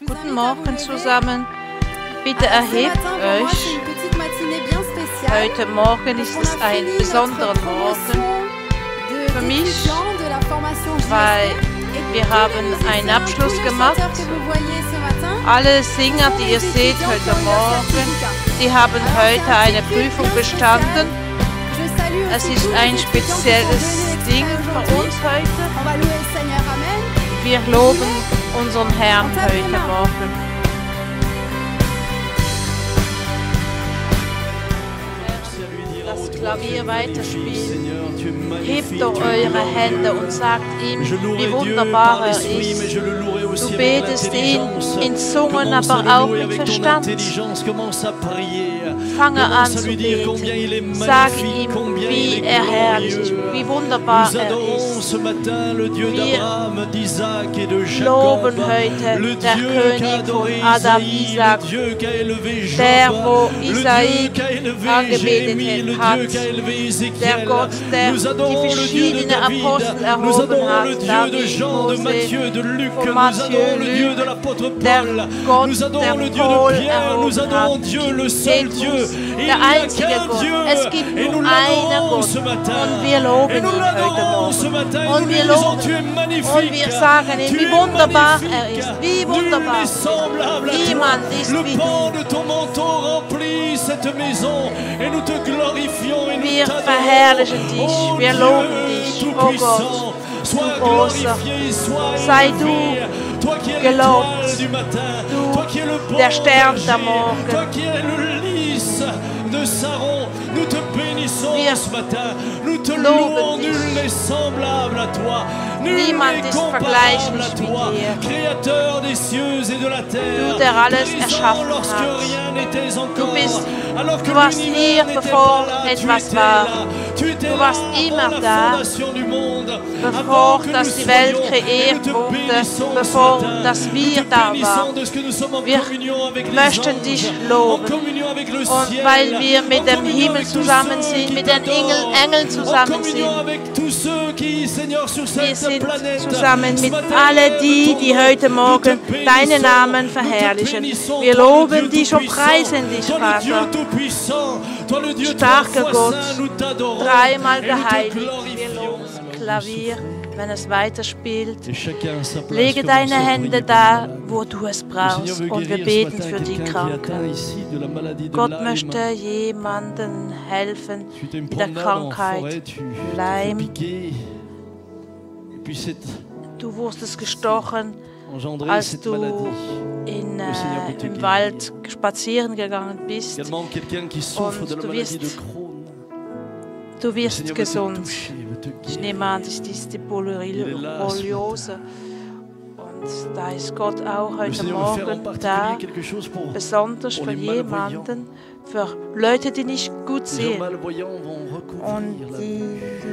Guten Morgen zusammen. Bitte erhebt euch. Heute Morgen ist es ein besonderer Morgen für mich, weil wir haben einen Abschluss gemacht. Alle Singer, die ihr seht heute Morgen, die haben heute eine Prüfung bestanden. Es ist ein spezielles Ding für uns heute. Wir loben unseren Herrn heute Morgen. Das Klavier weiterspielt. Hebt doch eure Hände und sagt ihm, wie wunderbar er ist. Du betest ihn in Zungen, aber auch mit Verstand. Fange an zu beten. Sag ihm, wie er herrlich ist, wie wunderbar er ist. Wir loben heute der König von Adam, Isaac, der, wo Isaak angebetet hat, der Gott, der die verschiedenen Apostel erhoben hat, David, Mose, von Mathieu, Luc, der Gott, der Paul erhoben hat, Petrus, der einzige Gott. Es gibt nur einen Gott und wir loben ihn heute Morgen. Und wir loben und wir sagen ihm, wie wunderbar er ist, wie wunderbar. Niemand ist wie du. Wir verherrlichen dich, wir loben dich, oh Gott, du Großer. Sei du gelobt, du, der Stern der Morgen. Wir loben dich. Niemand ist vergleichlich mit dir. Du, der alles erschaffen hat. Du warst hier, bevor etwas war. Du warst immer da, bevor dass die Welt kreiert wurde, bevor dass wir da waren. Wir möchten dich loben. Und weil wir mit dem Himmel zusammen sind, mit den Engeln zusammen sind, wir sind zusammen mit allen die heute Morgen deinen Namen verherrlichen. Wir loben dich und preisen dich, Vater. Starker Gott, dreimal geheiligt. Wir loben das Klavier, wenn es weiterspielt. Lege deine Hände da, wo du es brauchst, und wir beten für die Kranken. Gott möchte jemandem helfen mit der Krankheit Lyme. Du wurdest gestochen, als du im Wald spazieren gegangen bist, und du wirst gesund. Ich nehme an, das ist die Borreliose. Und da ist Gott auch heute Morgen da, besonders für jemanden, für Leute, die nicht gut sehen. Und die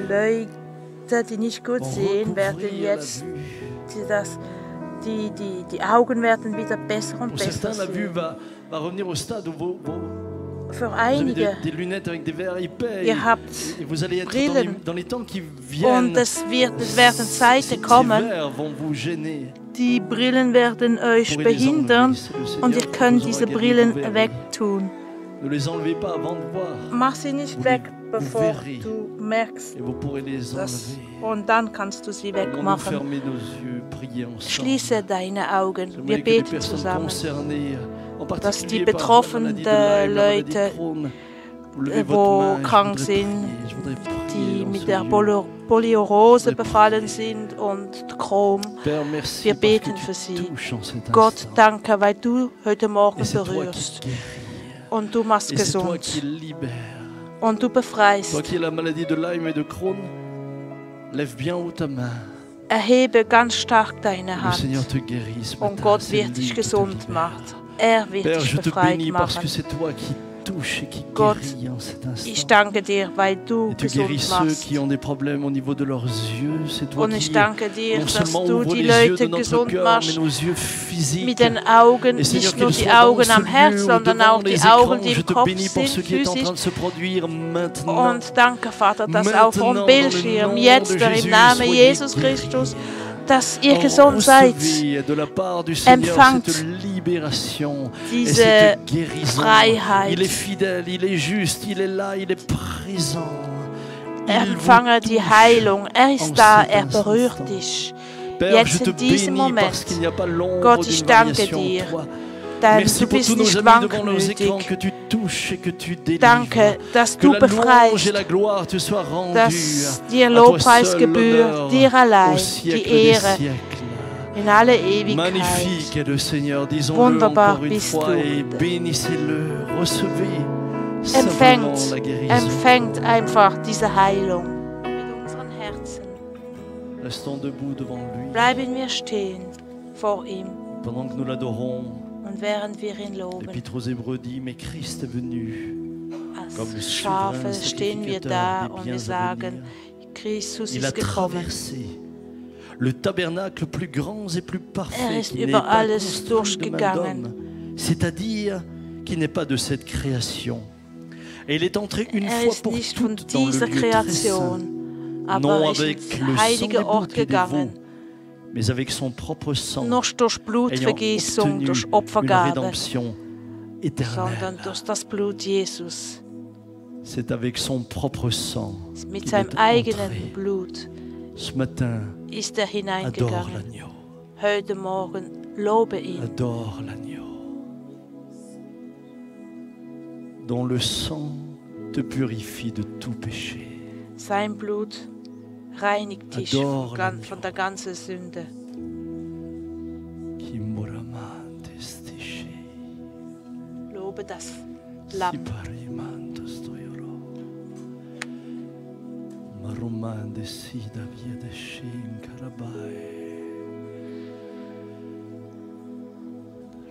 Leute, die nicht gut sehen, werden jetzt die Augen werden wieder besser und besser sehen. Für einige, ihr habt Brillen, und es werden Zeiten kommen, die Brillen werden euch behindern, und ihr könnt diese Brillen wegtun. Mach sie nicht weg, bevor du merkst, und dann kannst du sie wegmachen. Schließe deine Augen, wir beten zusammen, dass die betroffenen Leute, wo krank sind, die mit der Borreliose befallen sind und Crohn, wir beten für sie. Gott, danke, weil du heute Morgen berührst und du machst gesund und du befreist. Erhebe ganz stark deine Hand und Gott wird dich gesund machen. Er wird dich befreit machen. Gott, ich danke dir, weil du gesund machst. Und ich danke dir, dass du die Leute gesund machst mit den Augen, nicht nur die Augen am Herz, sondern auch die Augen, die im Kopf sind, physisch. Und danke, Vater, dass auch vom Bildschirm jetzt im Namen Jesus Christus dass ihr gesund seid. Empfangt diese Freiheit. Empfange die Heilung. Er ist da, er berührt dich. Jetzt in diesem Moment. Gott, ich danke dir. Denn du bist nicht wankelmütig. Danke, dass du befreist, dass dir Lobpreis gebührt, dir allein die Ehre in alle Ewigkeit. Wunderbar bist du. Empfängt einfach diese Heilung mit unseren Herzen. Bleiben wir stehen vor ihm. Und während wir ihn loben, als Schafe stehen wir da und wir sagen, Christus ist gekommen. Le tabernacle plus grand et plus parfait, qui n'est pas construit de main d'homme, c'est-à-dire qui n'est pas de cette création. Et il est entré une fois pour toutes dans le lieu très saint, non avec le sang des boucs et des veaux, mais avec son propre sang, ayant obtenu une rédemption éternelle. C'est avec son propre sang qu'il est entré. Ce matin, adore l'agneau. Heute Morgen lobe ihn. Adore l'agneau. Dont le sang te purifie de tout péché. Sein Blut reinigt dich von der ganzen Sünde. Lobe das Lamm. Marumande sida via de shin karabai.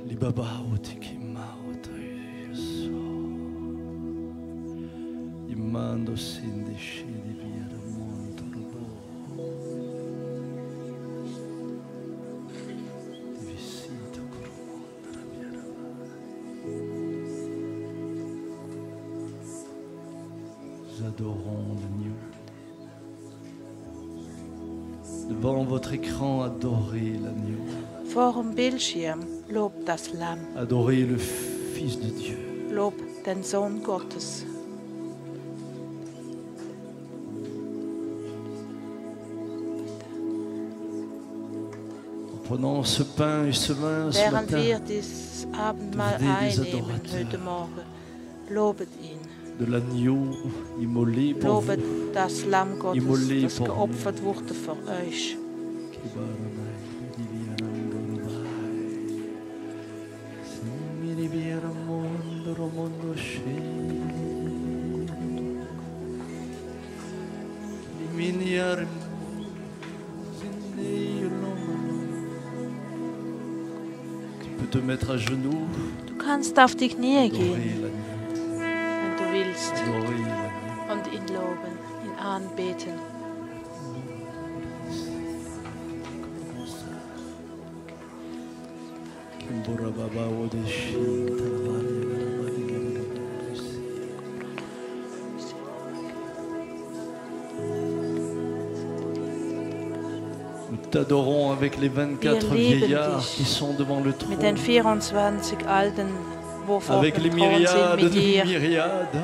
Libaba utiki maut yeso. Imando sinde shidi via da monto robo. Divisito cormonda la via da. Nous adorons l'agneau. Devant votre écran, adorez l'agneau. Vor dem Bildschirm lobt das Lamm. Adorez le Fils de Dieu. Lob den Sohn Gottes. En prenant ce pain et ce vin ce Während matin, wir dieses Abendmahl einnehmen heute Morgen, lobet ihn. de l'agneau immolé pour Lobet vous. das Lamm Gottes, Immolé das pour geopfert wurde für euch. Tu peux te mettre à genoux. Du kannst auf die Knie gehen, Adorer l'agneau. wenn du willst, Adorer l'agneau. und ihn loben, ihn anbeten. Nous t'adorons avec les 24 vieillards qui sont devant le trône. Mit den 24 Alten, wo vor Avec les dem Thron sind myriades mit de dir, myriades.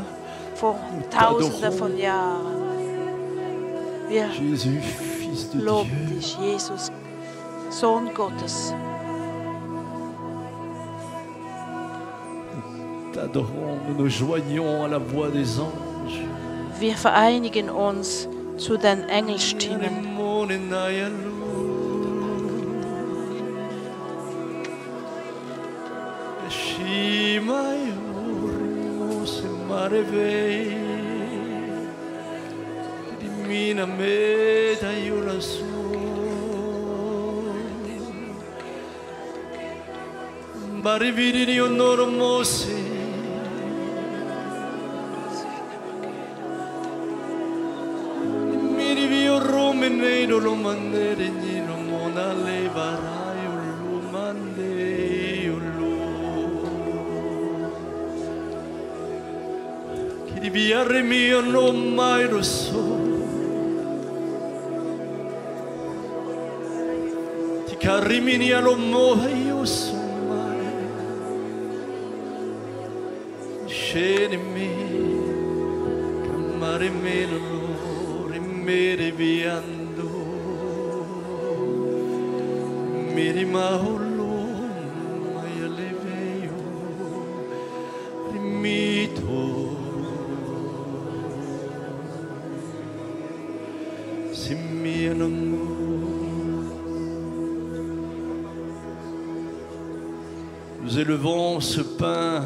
vor Tausenden von Jahren. Wir Jésus, Fils de loben Dieu. dich, Jesus, Sohn Gottes. T'adorons, nous nous joignons à la voix des anges. Wir vereinigen uns zu den Engelstimmen. Lo mandere nino mona le varai lo mande lo che di viare mio non mai lo so Carimini alommohaios scenemi camare melo rimere viando mi rimaholo mai leveio rimito simmiano. Nous élevons ce pain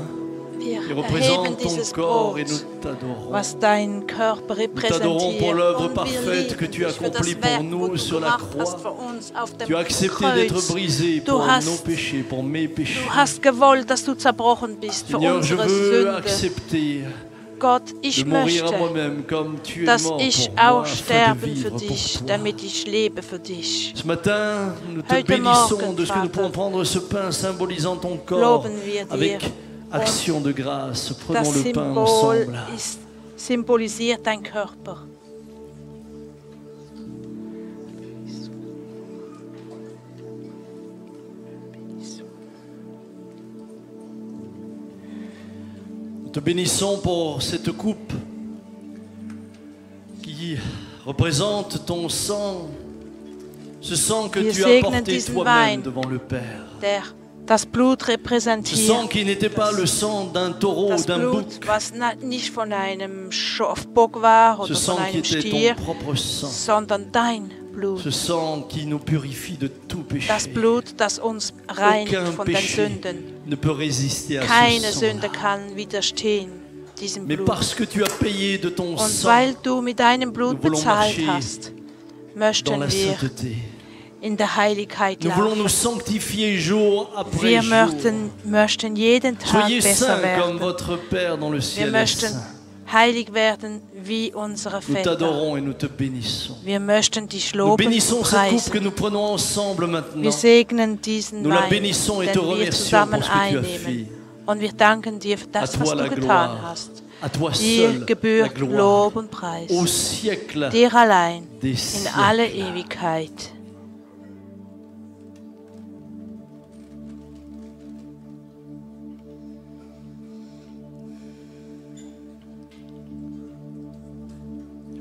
qui représente ton corps et nous t'adorons. Nous t'adorons pour l'œuvre parfaite que tu as accomplie pour nous sur la croix. Tu as accepté d'être brisé pour nos péchés, pour mes péchés. Seigneur, je veux accepter Gott, ich de mourir möchte, à moi-même comme tu es dass mort ich pour moi, auch afin de sterben für vivre pour dich, toi. damit ich lebe für dich. Ce matin, nous te Heute bénissons Morgen, de ce que nous Vater, pouvons prendre ce pain symbolisant ton corps loben wir dir. avec action de grâce. Prenons Das le pain Symbol ensemble. symbolisiert dein Körper. Nous te bénissons pour cette coupe qui représente ton sang, ce sang que Wir tu as segnen porté diesen toi-même Wein, devant le Père. der das Blut Ce sang repräsentiert. qui n'était pas le sang d'un taureau ou Das d'un Blut, bouc, was nicht von einem Schafbock war ce oder sang von qui einem était Stier, ton propre sang, sondern dein Blut. ce sang qui nous purifie de tout péché. Das Blut, das uns reinigt Aucun von den péché Sünden. ne peut résister à Keine ce Sünde sang. kann widerstehen diesem Mais Blut. parce que tu as payé de ton Und sang weil du mit deinem Blut nous voulons bezahlt marcher hast, dans möchten la wir sainteté, in der Heiligkeit nous voulons nous laufen. sanctifier jour après Wir jour. möchten jeden Tag Soyez besser saints comme werden. votre Père dans le Wir ciel est möchten saint. heilig werden wie unsere Nous Väter. t'adorons et nous te bénissons. Wir möchten dich Nous loben bénissons und cette coupe que preisen. nous prenons ensemble maintenant. Wir segnen diesen Nous la Wein, bénissons et te den wir remercions zusammen pour ce que tu as einnehmen. fait. Und wir danken dir für À das, toi was la du getan gloire. hast. À toi Dir seul la gebührt gloire. Lob und Preis. Au siècle Dir allein, des in siècles. alle Ewigkeit.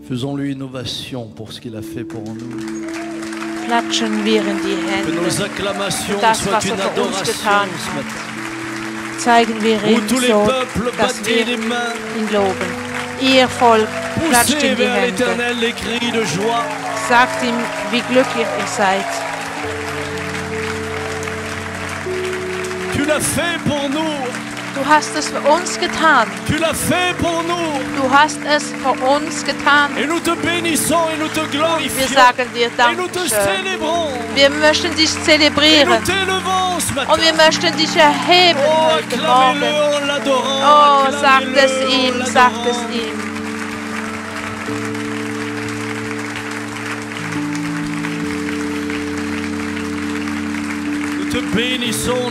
Faisons-lui une ovation pour ce qu'il a fait pour nous. Klatschen wir in die Que Hände. nos acclamations Das, soient was une für uns adoration getan ce hat. matin. Zeigen wir Où ihm tous les so, peuples dass battaient wir les mains, ihn loben. Ihr Volk, klatscht poussaient in die vers Hände. l'Éternel les cris de joie. Sagt ihm, wie glücklich ihr seid. Tu l'as fait pour nous. Du hast es für uns getan. Tu l'as fait pour nous. Du hast es für uns getan. Et nous te bénissons et nous te Wir glorifions. sagen dir Et nous te Dankeschön. célébrons. Wir möchten dich Et nous zelebrieren. t'élevons ce matin. Und wir möchten dich erheben Oh, heute acclamez-le Morgen. en l'adorant. Oh, sagt acclamez-le es en ihm, l'adorant. sagt es ihm.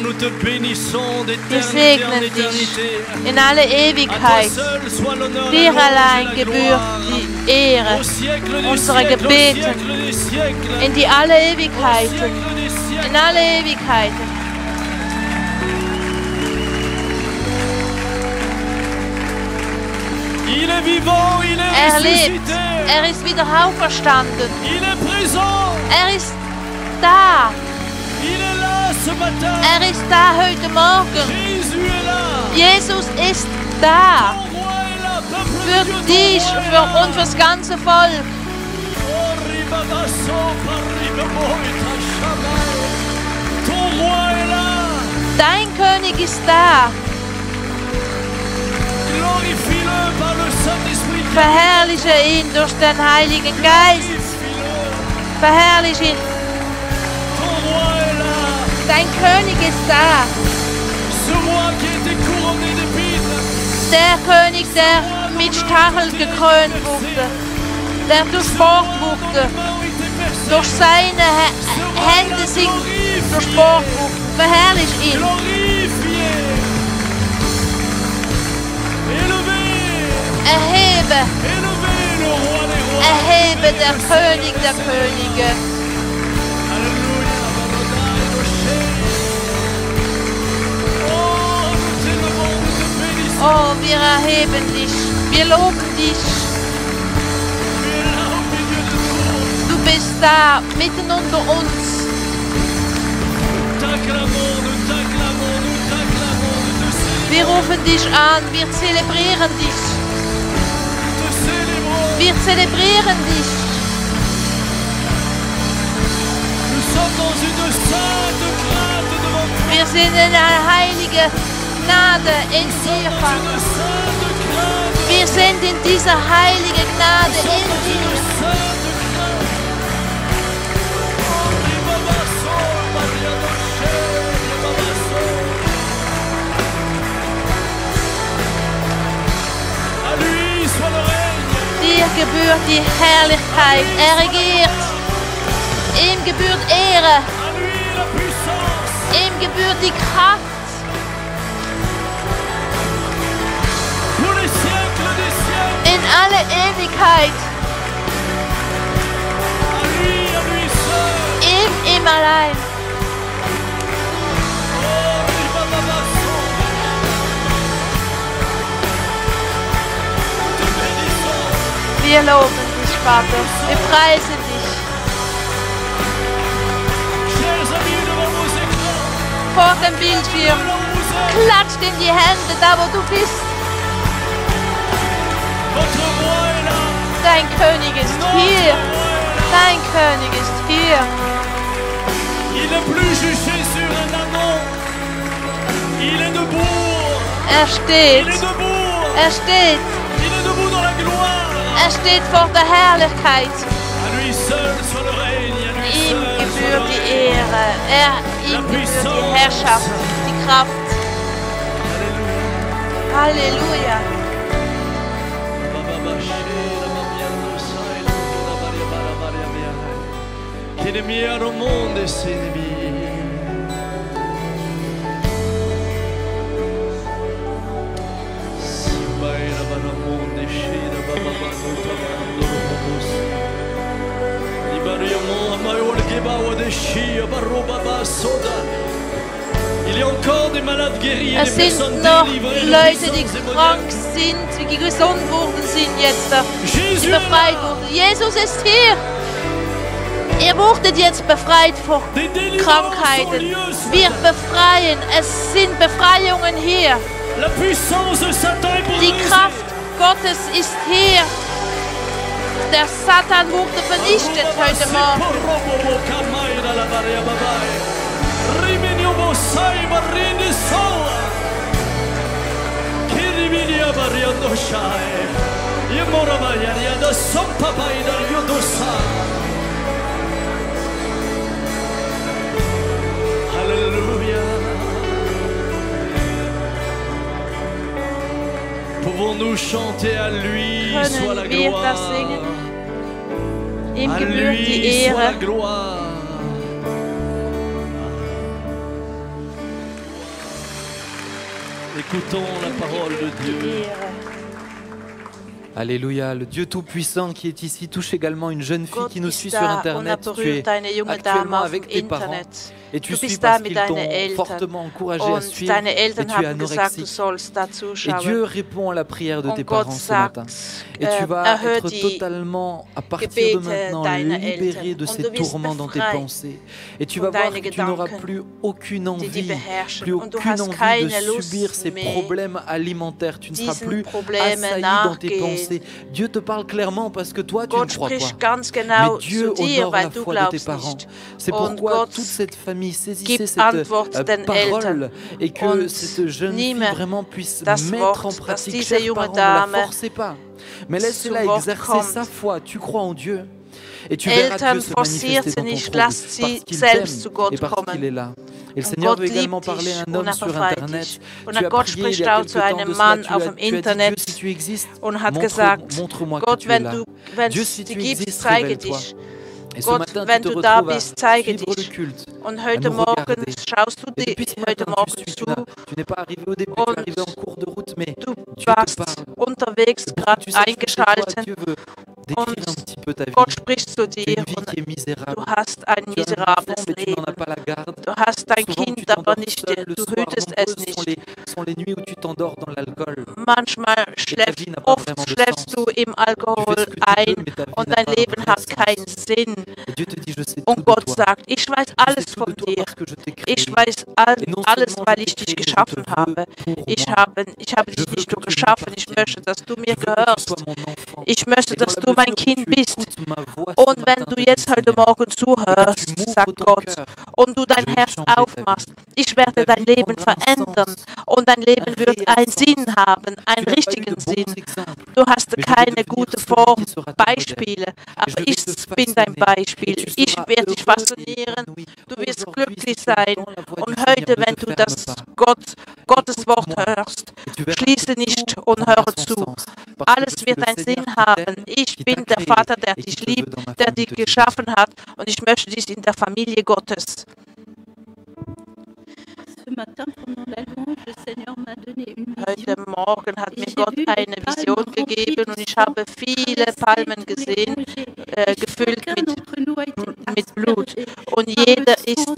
Nous te bénissons Wir d'éternité en segnen dich éternité. in alle À toi Ewigkeit. seul soit l'honneur, Dir la louange allein et la gebührt gloire. die Ehre Au siècle des unsere siècles, au Gebeten siècle des siècles. in die alle Au Ewigkeiten. siècle des siècles. In alle Ewigkeiten. Il est vivant, il est Lebt. ressuscité. Ist wieder auferstanden. Il est présent. Ist da. Il est là ce matin. Ist da heute Morgen. Jésus est là. Jesus ist da. Ton roi est là. Peuple de Für Dieu, ton dich roi est là. und fürs ganze Volk. Oh, ribabasso, parribamo, itashamai. Ton roi est là. Dein König ist da. Glorifie-le par le Saint-Esprit. Verherrliche ihn durch den Heiligen Geist. Glorifie-le. Verherrliche ihn. Ton roi est là. Dein König ist da. Ce roi qui a été couronné d'épines. Der König, der mit Stacheln gekrönt wurde. Der durchbohrt wurde. Durch seine Hände sind durchbohrt wurde. Verherrlich ihn. Glorifié. Élevé. Erhebe. Élevé le roi des rois. Erhebe der König der Könige. Alléluia. Oh, wir erheben dich, wir loben dich. Du bist da, mitten unter uns. Wir rufen dich an, wir zelebrieren dich. Wir zelebrieren dich. Wir sind in einer heiligen Gnade in dir, Vater. Wir sind in dieser heiligen Gnade in dir. Dir gebührt die Herrlichkeit, er regiert. Ihm gebührt Ehre. Ihm gebührt die Kraft. In alle Ewigkeit. Ihm allein. Wir loben dich, Vater. Wir preisen dich. Vor dem Bildschirm. Klatscht in die Hände, da wo du bist. Dein König ist hier. Dein König ist hier. Er steht. Er steht. Er steht vor der Herrlichkeit. Ihm gebührt die Ehre. Ihm gebührt die Herrschaft, die Kraft. Halleluja. Es sind noch Leute, die krank sind, die gesund worden sind jetzt, die befreit wurden. Jesus ist hier. Ihr wurdet jetzt befreit vor Krankheiten. Wir befreien. Es sind Befreiungen hier. Die Kraft Gottes ist hier. Der Satan wurde vernichtet heute Morgen. Halleluja. Pouvons-nous chanter à lui soit la gloire. Ihm à gebührt die lui soit la Ehre. gloire. Écoutons la parole de Dieu. Alléluia, le Dieu Tout-Puissant qui est ici touche également une jeune fille Gott qui nous ist suit sur da und Internet. Tu berührt es deine junge Dame actuellement auf avec dem tes parents Internet. et tu Du suis bist da parce mit qu'ils t'ont deinen Eltern fortement encouragé à und suivre deine et Eltern tu es haben gesagt, du anorexique. sollst da Et zuschauen. Dieu répond à la prière de tes Und Gott parents ce matin. sagt, Et tu vas erhört être die totalement, à partir de Gebete maintenant, deiner libéré Eltern. de Und ces du wirst tourments dans tes befreit pensées. Et tu von vas voir deinen que tu n'auras Gedanken, plus aucune die dich envie, beherrschen. plus Und du aucune hast envie keine de Lust subir ces mehr, problèmes alimentaires. Tu ne seras diesen plus Problemen assailli dans tes nachgehen. pensées. Dieu te parle clairement parce que toi, tu ne Gott crois pas. spricht ganz Mais genau Dieu zu dir, honore weil la du foi de tes glaubst parents. nicht. C'est Und pourquoi Gott toute cette famille saisissait gibt cette Antwort den parole Eltern. et que Und cette jeune fille nehme vraiment puisse das mettre en Wort, dass pratique. diese Chers junge parents, ne la Dame forcez pas, mais laissez-la zum Wort exercer kommt. sa foi. Tu crois en Dieu. Et tu verras Eltern, Dieu se forciert manifester sie dans ton nicht, trouble lasst sie parce qu'il selbst zu t'aime Gott et parce kommen. qu'il est là. Et le Und Seigneur Gott veut également liebt parler dich à un und homme er sur befreit Internet. dich. Und Tu as Gott prié il y spricht a auch zu quelque temps einem de cela. Mann Tu auf as dem dit, Dieu, Internet si tu existes, und hat gesagt, montre-moi que Gott, tu es wenn là. du Dieu, es si dich tu gibt, existes, zeige révèle-toi. dich. Gott, wenn du da bist, zeige dich. Und heute Morgen schaust du dir heute Morgen zu. Und du warst unterwegs, gerade eingeschaltet. Und Gott spricht zu dir. Und du hast ein miserables Leben. Du hast ein Kind, aber nicht, du hütest es nicht. Manchmal schläfst du im Alkohol ein und dein Leben hat keinen Sinn. Und Gott sagt, ich weiß alles von dir. Ich weiß alles, weil ich dich geschaffen habe. Ich habe dich nicht nur geschaffen, ich möchte, dass du mir gehörst. Ich möchte, dass du mein Kind bist. Und wenn du jetzt heute Morgen zuhörst, sagt Gott, und du dein Herz aufmachst, ich werde dein Leben verändern und dein Leben wird einen Sinn haben, einen richtigen Sinn. Du hast keine gute Form, Beispiele, aber ich bin dein Beispiel. Ich werde dich faszinieren, du wirst glücklich sein. Und heute, wenn du das Gottes Wort hörst, schließe nicht und höre zu. Alles wird einen Sinn haben. Ich bin der Vater, der dich liebt, der dich geschaffen hat und ich möchte dich in der Familie Gottes. Heute Morgen hat mir Gott eine Vision gegeben und ich habe viele Palmen gesehen, gefüllt mit Blut. Und jeder ist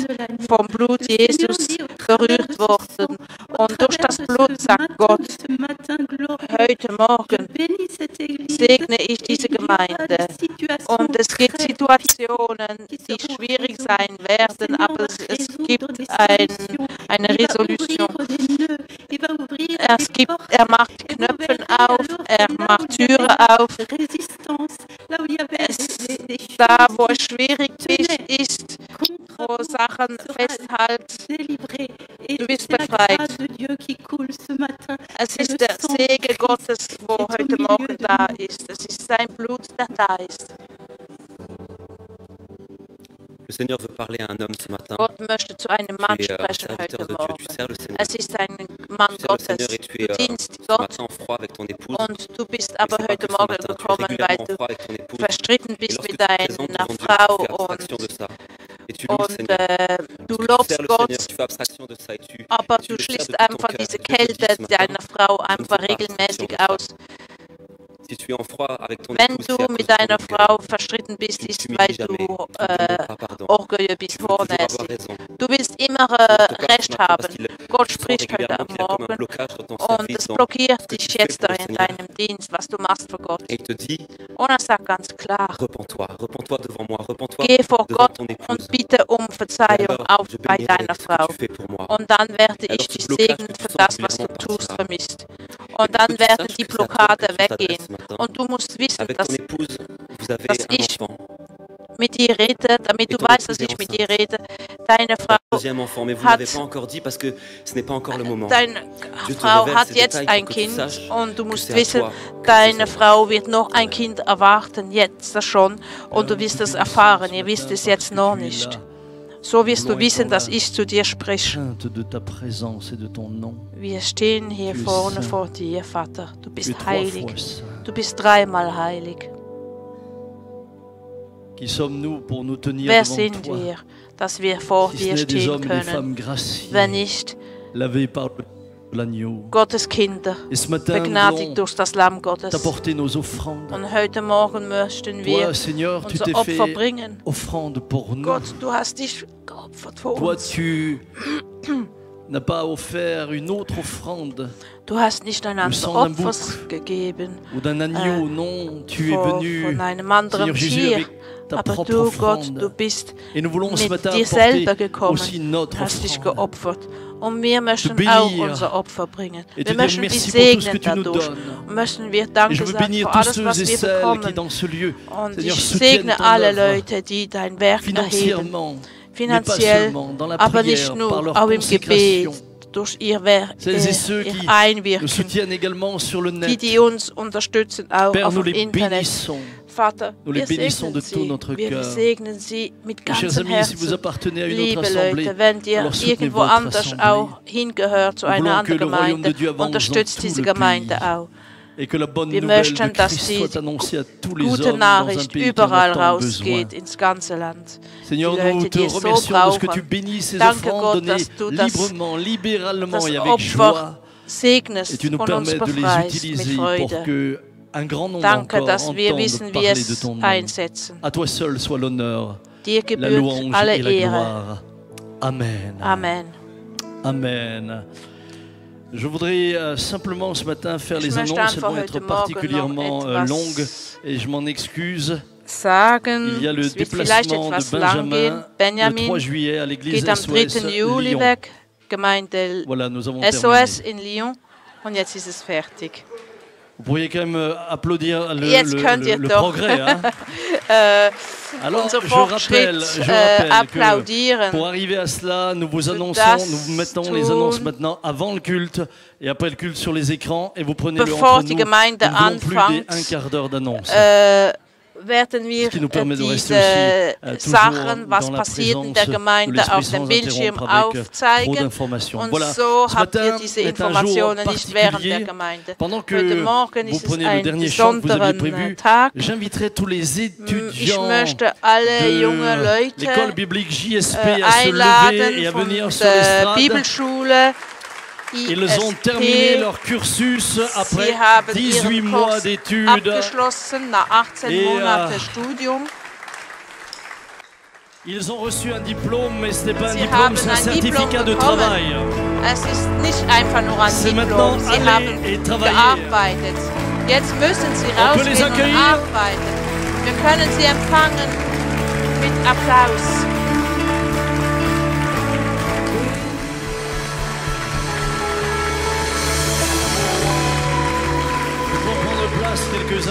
vom Blut Jesus berührt worden. Und durch das Blut sagt Gott, heute Morgen segne ich diese Gemeinde. Und es gibt Situationen, die schwierig sein werden, aber es gibt eine Resolution. Er macht Knöpfe auf, er macht Türen auf. Da, wo es schwierig ist, wo Sachen festhalten, du bist befreit. Es ist der Segen Gottes, wo heute Morgen da ist. Es ist sein Blut, der da ist. Le Seigneur veut parler à un homme ce matin. Gott möchte zu einem Mann sprechen heute Morgen. Es ist ein Mann Gottes. Du dienst Gott und du bist aber heute Morgen gekommen, weil du verstritten bist mit deiner Frau und du lobst Gott, aber du schließt einfach diese Kälte deiner Frau einfach regelmäßig aus. Wenn du mit deiner Frau verstritten bist, ist, weil du orgueilleux bist, vornässig. Du willst immer Recht haben. Gott spricht heute am Morgen und es blockiert dich jetzt in deinem Dienst, was du machst für Gott. Und er sagt ganz klar, geh vor Gott und bitte um Verzeihung auch bei deiner Frau. Und dann werde ich dich segnen für das, was du tust für mich. Und dann werden die Blockade weggehen. Und du musst wissen, dass ich mit dir rede, damit du weißt, dass ich mit dir rede. Deine Frau hat jetzt ein Kind und du musst wissen, deine Frau wird noch ein Kind erwarten, jetzt schon. Und du wirst es erfahren, ihr wisst es jetzt noch nicht. So wirst du wissen, dass ich zu dir spreche. Wir stehen hier vorne vor dir, Vater. Du bist heilig. Du bist dreimal heilig. Wer sind wir, dass wir vor dir stehen können, wenn nicht Gottes Kinder, begnadigt durch das Lamm Gottes. Und heute Morgen möchten wir unser Opfer bringen. Gott, du hast dich geopfert für uns. Du hast nicht ein anderes Opfer gegeben von einem anderen Tier, aber du, Gott, du bist mit dir selber gekommen, hast dich geopfert. Und wir möchten auch unser Opfer bringen. Wir möchten dich segnen dadurch. Und möchten wir Danke sagen für alles, was wir bekommen. Und ich segne alle Leute, die dein Werk erheben. Finanziell, aber nicht nur, auch im Gebet, durch ihr Einwirken, die uns unterstützen, auch auf dem Internet. Vater, wir segnen sie mit ganzem Herzen. Liebe Leute, wenn ihr irgendwo anders auch hingehört zu einer anderen Gemeinde, unterstützt diese Gemeinde auch. Et que la bonne Wir nouvelle möchten, de dass Christ die soit annoncée à tous les gute hommes dans un Nachricht pays qui en überall a tant besoin. rausgeht, ins ganze Land. Seigneur, Die nous Leute, te die es so remercions de ce que tu brauchen. bénis ces Danke offrandes Gott, données dass du das librement, libéralement et avec Opfer joie. Et segnest tu nous und uns permets de les befreist mit utiliser pour Freude. que un grand nombre Danke, encore dass wir entende wissen, wie parler de es ton nom. einsetzen. À toi seul soit l'honneur, Dir la gebührt louange alle et la Ehre. gloire. Amen. Amen. Amen. Je voudrais simplement ce matin faire Ich les möchte annonces. Elles einfach vont être heute Morgen particulièrement noch etwas longues et je m'en excuse. Sagen, Il y a le es wird vielleicht déplacement de etwas lang gehen. Benjamin le 3 Benjamin juillet à l'église geht am 3. SOS Juli Lyon. weg, Gemeinde Voilà, nous avons SOS terminé. in Lyon. Und jetzt ist es fertig. Vous pourriez quand même applaudir Jetzt könnt ihr le doch progrès. Hein? Alors, unser je Fortschritt rappelle que applaudieren. pour arriver à cela, nous vous annonçons, das nous vous mettons tun, les annonces maintenant avant le culte et après le culte sur les écrans et vous prenez le bevor entre die nous. Gemeinde Nous ne voulons plus anfängt, des un quart d'heure d'annonce. Werden wir Ce qui nous permet de rester diese aussi, toujours Sachen, was dans la passiert in présence der de Gemeinde, l'Esprit auf dem sans Bildschirm interrompre avec trop aufzeigen. d'informations. Und Voilà, so ce habt ihr matin diese est un jour Informationen nicht während der particulier. Gemeinde. Pendant que Heute Morgen vous ist es prenez le ein dernier chant que vous aviez prévu, besonderen Tag. j'inviterai tous les Ich étudiants möchte alle junge de Leute l'école biblique JSP à se lever einladen et à von venir sur der l'estrade. Bibelschule Ils ont terminé leur cursus après Sie haben 18 ihren mois Kurs d'études. abgeschlossen nach 18 Et, Monate Studium. Ils ont reçu un diplôme, mais ce n'est pas un Sie diplôme, haben c'est un ein Diplom certificat de bekommen. travail. Es ist nicht einfach nur ein C'est Diplom, maintenant sie aller haben et travailler. gearbeitet. Jetzt müssen sie On peut les rausgehen und accueillir. arbeiten. Wir können sie empfangen mit Applaus.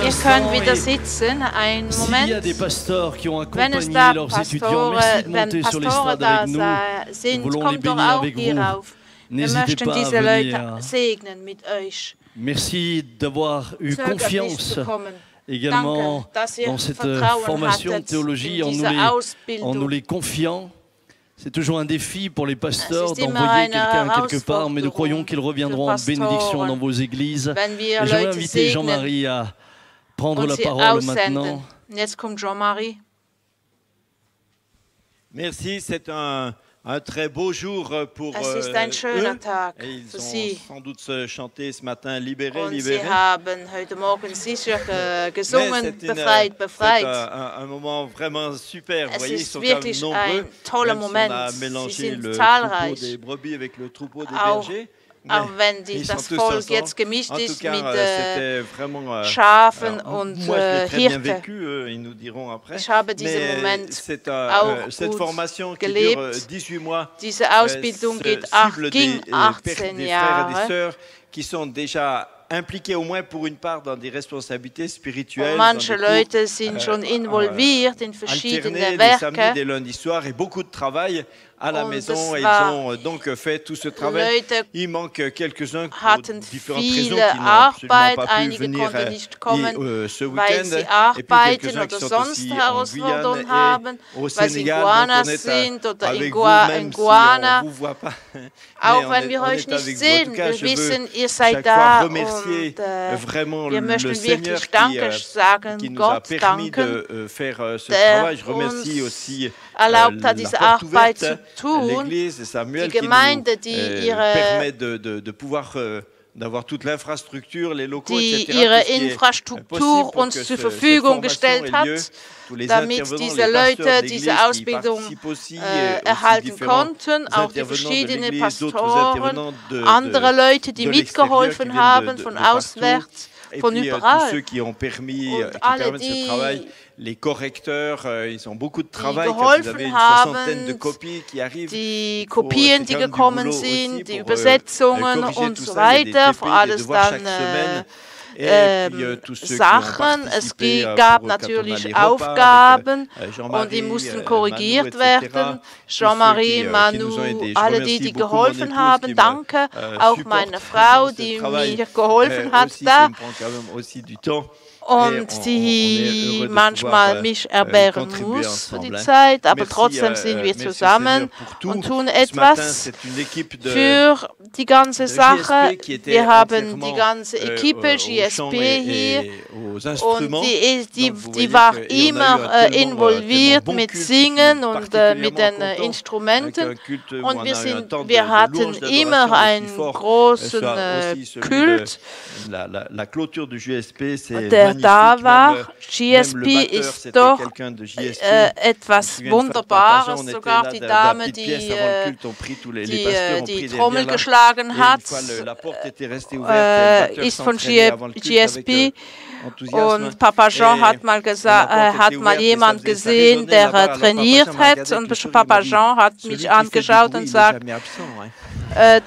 Ihr könnt wieder sitzen, einen S'il y a Moment. des pasteurs qui ont Wenn es accompagné da leurs étudiants, merci de wenn monter sur Pastore l'estrade da avec nous. sind, voulons les kommt doch bénir auch avec hier vous. rauf. Wir N'hésitez möchten pas à diese Leute venir. segnen mit euch. Merci d'avoir eu Zögert nicht confiance zu kommen. également Danke, dass ihr dans cette Vertrauen formation de hattet théologie in en diese nous Ausbildung. les confiant. C'est toujours un défi pour les pasteurs Es ist immer d'envoyer eine quelqu'un quelque part, mais nous Herausforderung croyons qu'ils reviendront für en bénédiction Pastoren, dans vos églises. wenn wir Et j'aimerais Leute inviter segnen Jean-Marie à prendre und la sie parole maintenant. aussenden. Und jetzt kommt Jean-Marie. Merci, c'est un très beau jour pour Es ist ein schöner eux. Tag Et ils für ont sie. sans doute chanté ce matin Libéré, Und sie libéré. haben heute Morgen sicher Mais gesungen, befreit, c'est befreit. un moment vraiment super. Vous Es voyez, ils ist sont quand même wirklich nombreux. ein toller Même si Moment. on a Sie mélangé sind le troupeau zahlreich. des brebis avec le troupeau des Auch- bergers. Auch Mais wenn ils das sont tous Volk ensemble. jetzt gemischt En tout ist cas, mit c'était vraiment Schafen und moi, je l'ai très bien Hirten. vécu, ils nous diront après. Ich habe diesen Mais Moment c'est, auch cette gut formation qui gelebt. dure 18 mois. Diese Ausbildung cible ging des 18 frères et des Jahre. sœurs qui sont déjà impliqués au moins pour une part dans des responsabilités spirituelles. Und manche dans des cours, Leute sind schon involviert in verschiedene alternés les samedis, Werke. des lundis soirs et beaucoup de travail à la Und maison. es Et war- ils ont donc fait tout ce travail. Leute Il manque quelques-uns pour hatten différentes viele raisons qui n'ont absolument Arbeit, pas pu einige venir konnten nicht kommen, ce weil week-end. sie Et puis arbeiten quelques-uns oder qui sont sonst aussi en Herausforderungen Guyane haben, et au weil sie in Sénégal. Guana Donc on est sind oder in avec vous, même si Guana. on vous voit pas. Auch Mais wenn wir on euch est nicht avec vous. En sehen, tout cas, wir je veux wissen, ihr seid chaque fois da remercier und vraiment wir le möchten Seigneur wirklich Danke sagen, qui nous a Gott permis danken, de faire ce der travail. Je remercie uns aussi erlaubt la hat, diese porte Arbeit ouverte, zu tun. l'Église et Samuel Die qui Gemeinde, nous die ihre permet de pouvoir d'avoir toute l'infrastructure, les locaux, die etc. ihre tout ce qui est Infrastruktur possible pour uns que zur cette Verfügung formation gestellt ait hat, lieu. Tous les damit intervenants, diese les pasteurs Leute de diese l'Église qui Ausbildung participent aussi, erhalten différents konnten, auch die intervenants de verschiedenen l'Église, d'autres Pastoren, intervenants andere Leute, die de l'extérieur, mitgeholfen qui viennent haben, de von partout. auswärts, Et von puis tous überall. ceux qui ont permis, Und qui alle, permettent ce die travail, les correcteurs, ils ont beaucoup de travail. Quand geholfen vous avez une haben, soixantaine de copies qui arrivent, Die il faut- Kopien, c'est die quand même du gekommen boulot aussi sind, die pour, Übersetzungen corriger und tout so ça. Il y a des weiter, TP, für des alles devoirs dann chaque semaine. Et puis, tous ceux qui ont Sachen. Es participé, gab pour, quand on a natürlich les repas Aufgaben avec, und die Jean-Marie, mussten Manu, korrigiert etc. werden. Tous Jean-Marie, ceux qui Manu, nous ont aidés. Je alle remercie die, die beaucoup mon geholfen épouse haben, qui me, danke. Auch supporte meine dans Frau, ce die travail, mir geholfen hat aussi, da. qui me prend quand même aussi du temps. und die manchmal mich erwehren muss für die Zeit, aber trotzdem sind wir zusammen und tun etwas für die ganze Sache. Wir haben die ganze Equipe GSP hier und die war immer involviert mit Singen und mit den Instrumenten und wir hatten immer einen großen Kult, der da war. GSP ist doch etwas Wunderbares, sogar die Dame, die Trommel geschlagen hat, ist von GSP. Und Papa Jean hat mal jemand gesehen, der trainiert hat, und Papa Jean hat mich angeschaut und sagt,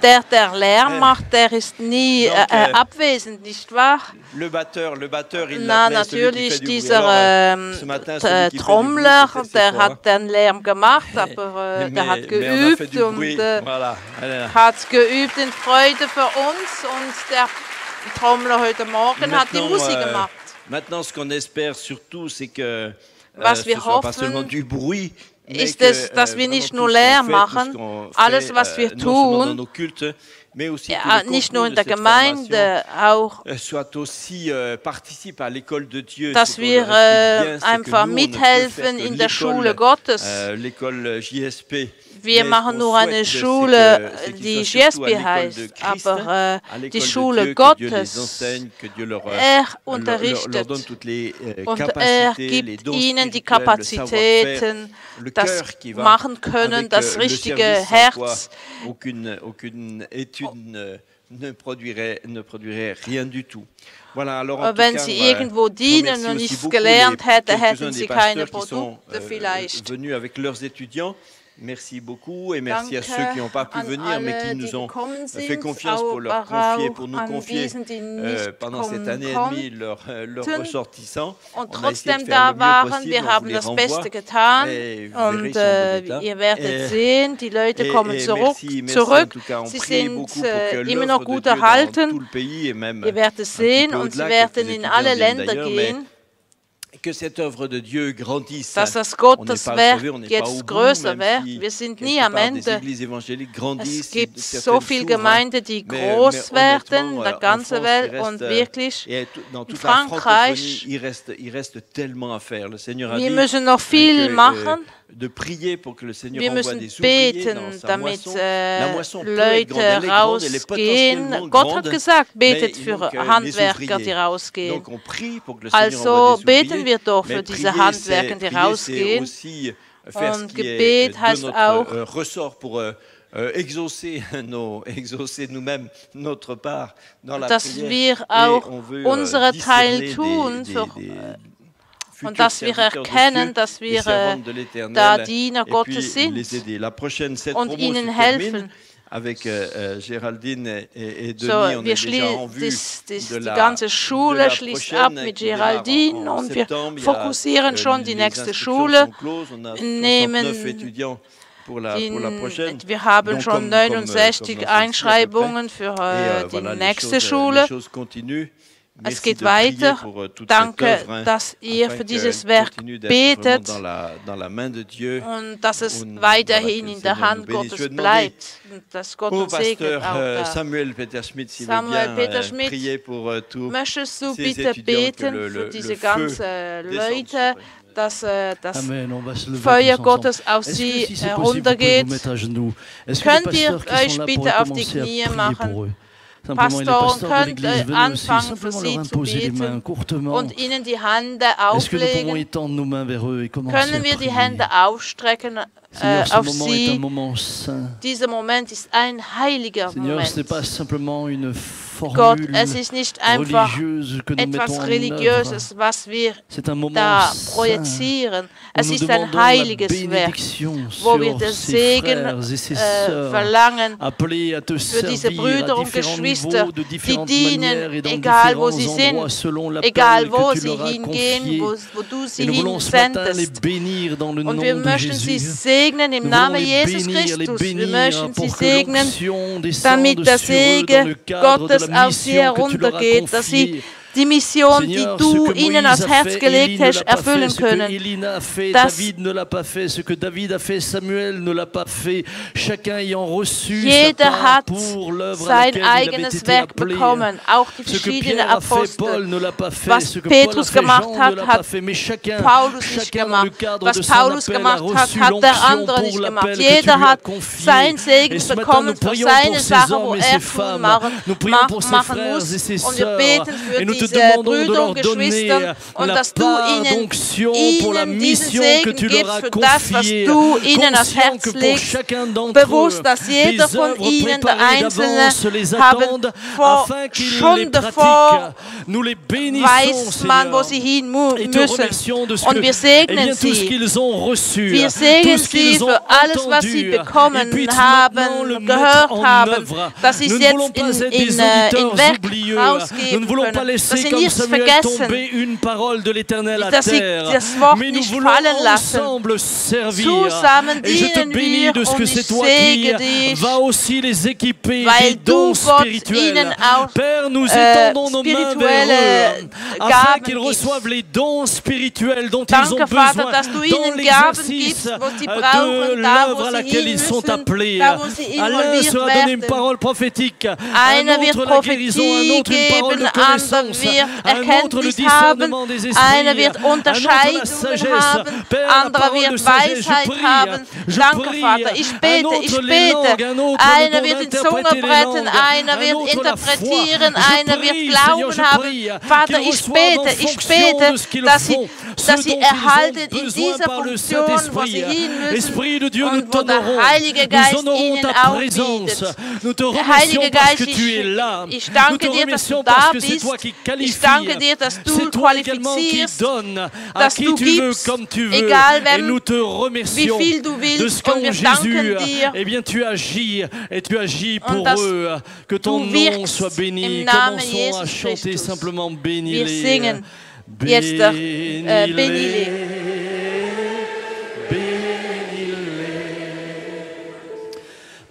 der Lärm macht, der ist nie abwesend, nicht wahr? Na, natürlich, dieser Trommler, der hat den Lärm gemacht, aber der hat geübt und hat geübt in Freude für uns, und der Trommler heute Morgen hat die Musik gemacht. Was wir hoffen, ist es, dass wir nicht nur Lärm machen, alles, was wir tun, nicht nur in der Gemeinde, auch, dass wir einfach mithelfen in der Schule Gottes. Wir machen nur eine Schule, die GSP heißt, aber die Schule Gottes, er unterrichtet und er gibt ihnen die Kapazitäten, das machen können, das richtige Herz. Wenn sie irgendwo dienen und nichts gelernt hätten, hätten sie keine Produkte vielleicht. Merci beaucoup et merci à ceux qui n'ont pas pu venir mais qui nous ont fait confiance pour nous confier pendant cette année et demie leurs ressortissants. Und trotzdem da waren, wir haben das Beste getan und ihr werdet sehen, die Leute kommen zurück. Sie sind immer noch gut erhalten. Ihr werdet sehen und sie werden in alle Länder gehen. Dass das Gotteswerk jetzt größer wird. Wir sind nie am Ende. Es gibt so viele Gemeinden, die groß werden in der ganzen Welt und wirklich in Frankreich. Wir müssen noch viel machen. Wir müssen beten, damit Leute rausgehen. Gott hat gesagt, betet für Handwerker, die rausgehen. Also beten wir doch für diese Handwerker, die rausgehen. Und Gebet heißt auch, dass wir auch unseren Teil tun und dass wir erkennen, dass wir da Diener Gottes sind und ihnen helfen. Wir schließen die ganze Schule schließt ab mit Geraldine und wir fokussieren schon die nächste Schule. Wir haben schon 69 Einschreibungen für die nächste Schule. Es geht weiter. Danke, dass ihr für dieses Werk betet und dass es weiterhin in der Hand Gottes bleibt und dass Gott uns segnet auch da. Samuel Peter Schmidt, möchtest du bitte beten für diese ganzen Leute, dass das Feuer Gottes auf sie heruntergeht? Könnt ihr euch bitte auf die Knie machen? Pastor, könnt anfangen für sie zu beten und ihnen die Hände auflegen. Können wir die Hände aufstrecken auf sie? Dieser Moment ist ein heiliger Moment. Gott, es ist nicht einfach etwas Religiöses, was wir da projizieren. Es ist ein heiliges Werk, wo wir den Segen verlangen für diese Brüder und Geschwister, die dienen, egal wo sie sind, egal wo sie hingehen, wo du sie hinsendest. Und wir möchten sie segnen im Namen Jesus Christus. Wir möchten sie segnen, damit der Segen Gottes auf sie heruntergeht, dass sie die Mission, die du ihnen aufs Herz gelegt hast, erfüllen können. Dass jeder hat sein eigenes Werk bekommen, auch die verschiedenen Apostel. Was Petrus gemacht hat, hat Paulus nicht gemacht. Was Paulus gemacht hat, hat der andere nicht gemacht. Jeder hat seinen Segen bekommen für seine Sache, wo er tun machen muss. Und wir beten für diese Brüder und Geschwister und dass du ihnen diesen Segen gibst für das, was du ihnen aufs Herz legst. Bewusst, dass jeder von ihnen, der Einzelne, schon davor weiß man, wo sie hin müssen. Und wir segnen sie. Wir segnen sie für alles, was sie bekommen haben, gehört haben, dass sie es jetzt in Werk rausgeben können, dass sie nichts vergessen, dass sie das Wort nicht fallen lassen. Zusammen dienen wir und ich segne dich, weil du Gott ihnen auch spirituelle Gaben gibst. Danke, Vater, dass du ihnen Gaben gibst, wo sie brauchen, da wo sie hin müssen, da wo sie involviert werden. Einer wird Prophetie geben, anderer wird Erkenntnis haben, einer wird Unterscheidungen haben, anderer wird Weisheit haben. Danke, Vater, ich bete. Einer wird in Zunge brechen, einer wird interpretieren, einer wird Glauben haben. Vater, ich bete, dass sie erhalten in dieser Funktion, wo sie hin müssen und wo der Heilige Geist ihnen auch bietet. Der Heilige Geist, ich danke dir, dass du da bist. Ich danke dir, dass du qualifizierst, dass du gibst, egal wie viel du willst. Und wir danken dir. Und dass du wirkst im Namen Jesus Christus. Wir singen jetzt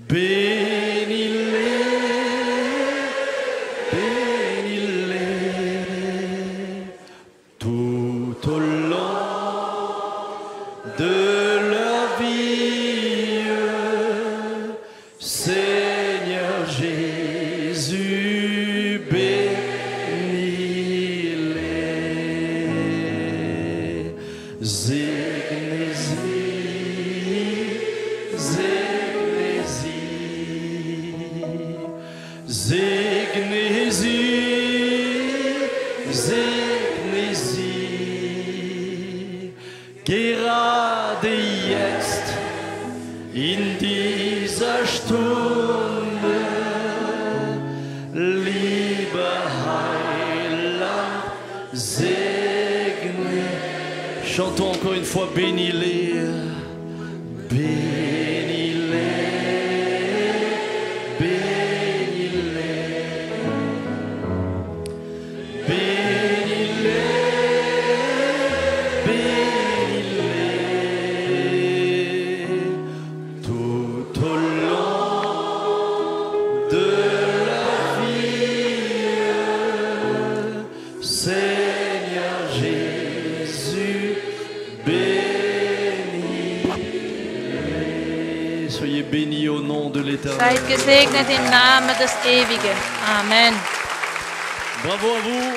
Benile. Tout au long de leur vie, Seigneur Jésus, bénis-les. Gerade jetzt in dieser Stunde, lieber Heiland, segne. Chantons encore une fois, bénis-les, bénis-les, bénis-les, bénis-les. Soyez bénis au nom de l'Éternel. Seid gesegnet im Namen des Ewigen. Amen. Bravo à vous.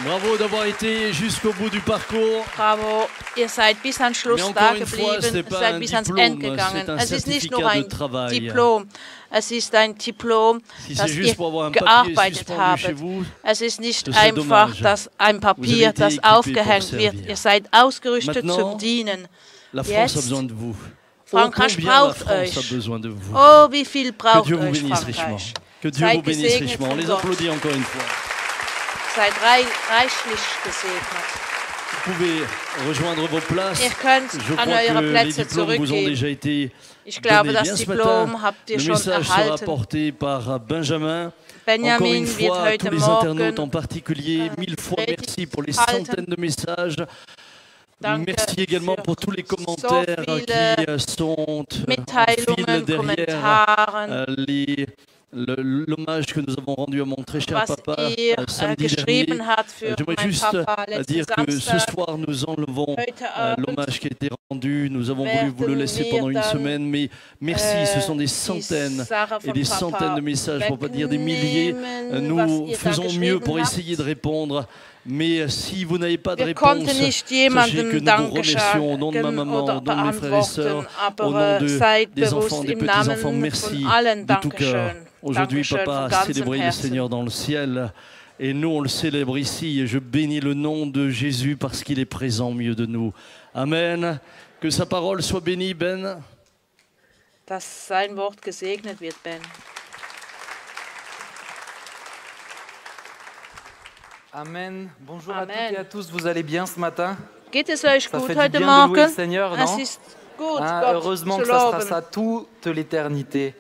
Bravo d'avoir été jusqu'au bout du parcours. Bravo, ihr seid bis ans Schluss da geblieben, ihr seid bis ans Ende gegangen. Es ist nicht nur ein Diplom, es ist ein Diplom, das ihr gearbeitet habt. Es ist nicht einfach ein Papier, das aufgehängt wird. Ihr seid ausgerüstet zum Dienen. Jetzt, Frankreich braucht euch. Oh, wie viel braucht euch Frankreich. Que Dieu vous bénisse richement. On les applaudit encore une fois. Seid reichlich gesegnet. Vous pouvez rejoindre vos places. Ihr könnt an eure Plätze zurückgehen. Ich glaube, das Diplom habt ihr schon erhalten. Benjamin wird heute Morgen en particulier, mille fois merci pour les centaines de messages. Merci également pour tous les commentaires qui sont en fil derrière l'hommage que nous avons rendu à mon très cher papa samedi dernier. J'aimerais juste dire que ce soir, nous enlevons l'hommage qui a été rendu. Nous avons voulu vous le laisser pendant une semaine, mais merci, ce sont des centaines et des centaines de messages, pour ne pas dire des milliers. Nous faisons mieux pour essayer de répondre. Mais si vous n'avez pas de réponse, sachez que nous vous remercions au nom de ma maman, au nom de mes frères et sœurs, au nom des enfants, des petits-enfants. Merci de tout cœur. Aujourd'hui, papa a célébré le Seigneur dans le ciel. Et nous, on le célèbre ici. Et je bénis le nom de Jésus parce qu'il est présent au milieu de nous. Amen. Que sa parole soit bénie, Ben. Dass sein Wort gesegnet wird, Ben. Amen. Bonjour à toutes et à tous. Vous allez bien ce matin? Geht es euch Ça gut fait du heute bien de Morgen? louer le Seigneur, non? Es ist gut, Gott heureusement zu que ça sera loben. ça toute l'éternité.